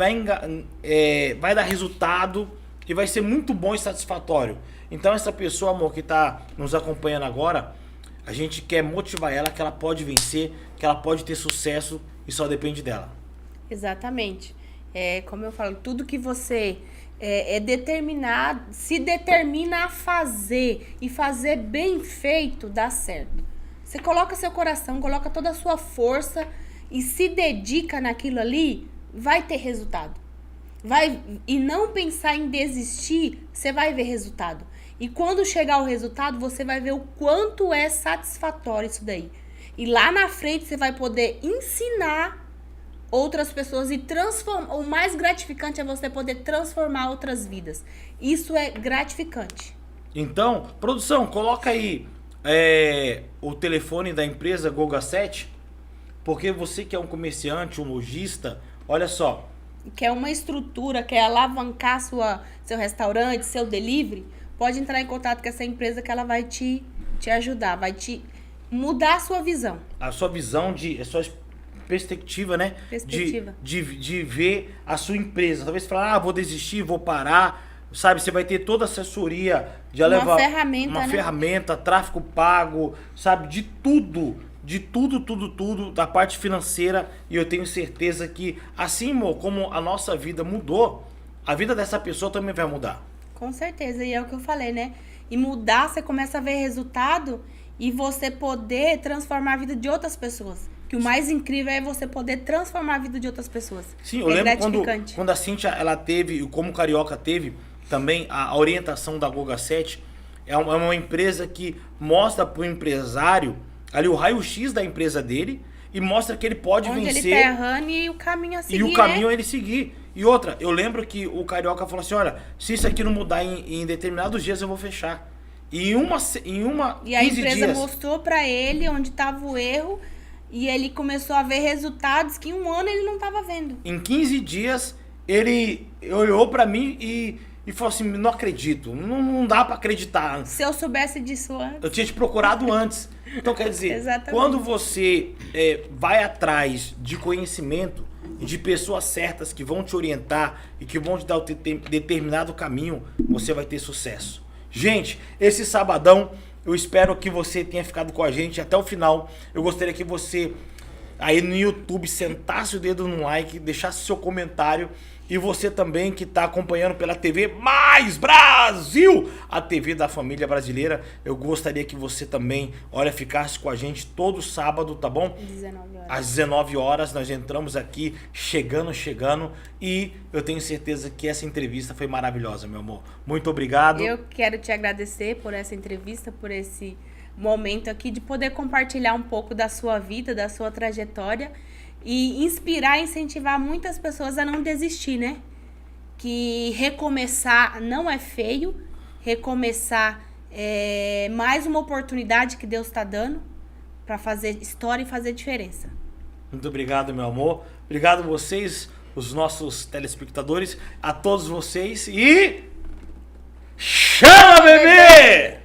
Vai dar resultado e vai ser muito bom e satisfatório. Então essa pessoa, amor, que tá nos acompanhando agora, a gente quer motivar ela que ela pode vencer, que ela pode ter sucesso e só depende dela. Exatamente. Como eu falo, tudo que você determinado, se determina a fazer e fazer bem feito, dá certo. Você coloca seu coração, coloca toda a sua força e se dedica naquilo ali, vai ter resultado. E não pensar em desistir, você vai ver resultado. E quando chegar o resultado, você vai ver o quanto é satisfatório isso daí. E lá na frente você vai poder ensinar outras pessoas e transformar. O mais gratificante é você poder transformar outras vidas. Isso é gratificante. Então, produção, coloca aí o telefone da empresa Goga 7, porque você que é um comerciante, um lojista, olha só. Quer uma estrutura, quer alavancar seu restaurante, seu delivery, pode entrar em contato com essa empresa que ela vai te ajudar, vai te mudar a sua visão. A sua visão, a sua perspectiva, né? Perspectiva. De ver a sua empresa. Talvez você fale, vou desistir, vou parar. Sabe, você vai ter toda a assessoria de levar uma ferramenta, tráfego pago, sabe, de tudo, da parte financeira. E eu tenho certeza que, assim, amor, como a nossa vida mudou, a vida dessa pessoa também vai mudar. Com certeza, e é o que eu falei, né? E mudar, você começa a ver resultado e você poder transformar a vida de outras pessoas. Que o mais incrível é você poder transformar a vida de outras pessoas. Sim, eu lembro quando a Cíntia, ela teve, como o Carioca teve, também a orientação da Goga 7, é uma empresa que mostra para o empresário ali o raio-x da empresa dele e mostra que ele pode onde vencer. Onde ele tá errando e o caminho a seguir, e o caminho é ele seguir. E outra, eu lembro que o Carioca falou assim, olha, se isso aqui não mudar em determinados dias, eu vou fechar. E E a empresa mostrou para ele onde estava o erro e ele começou a ver resultados que em um ano ele não estava vendo. Em 15 dias, ele olhou para mim e falou assim, não acredito, não dá para acreditar. Se eu soubesse disso antes... Eu tinha te procurado antes. Então, quer dizer, Exatamente. Quando você vai atrás de conhecimento e de pessoas certas que vão te orientar e que vão te dar o determinado caminho, você vai ter sucesso. Gente, esse sabadão, eu espero que você tenha ficado com a gente até o final. Eu gostaria que você, aí no YouTube, sentasse o dedo no like, deixasse seu comentário. E você também que está acompanhando pela TV Mais Brasil, a TV da família brasileira. Eu gostaria que você também, ficasse com a gente todo sábado, tá bom? 19 horas. Às 19 horas nós entramos aqui, chegando. E eu tenho certeza que essa entrevista foi maravilhosa, meu amor. Muito obrigado. Eu quero te agradecer por essa entrevista, por esse momento aqui, de poder compartilhar um pouco da sua vida, da sua trajetória. E inspirar e incentivar muitas pessoas a não desistir, né? Que recomeçar não é feio. Recomeçar é mais uma oportunidade que Deus está dando para fazer história e fazer diferença. Muito obrigado, meu amor. Obrigado a vocês, os nossos telespectadores, a todos vocês. E... chama, bebê!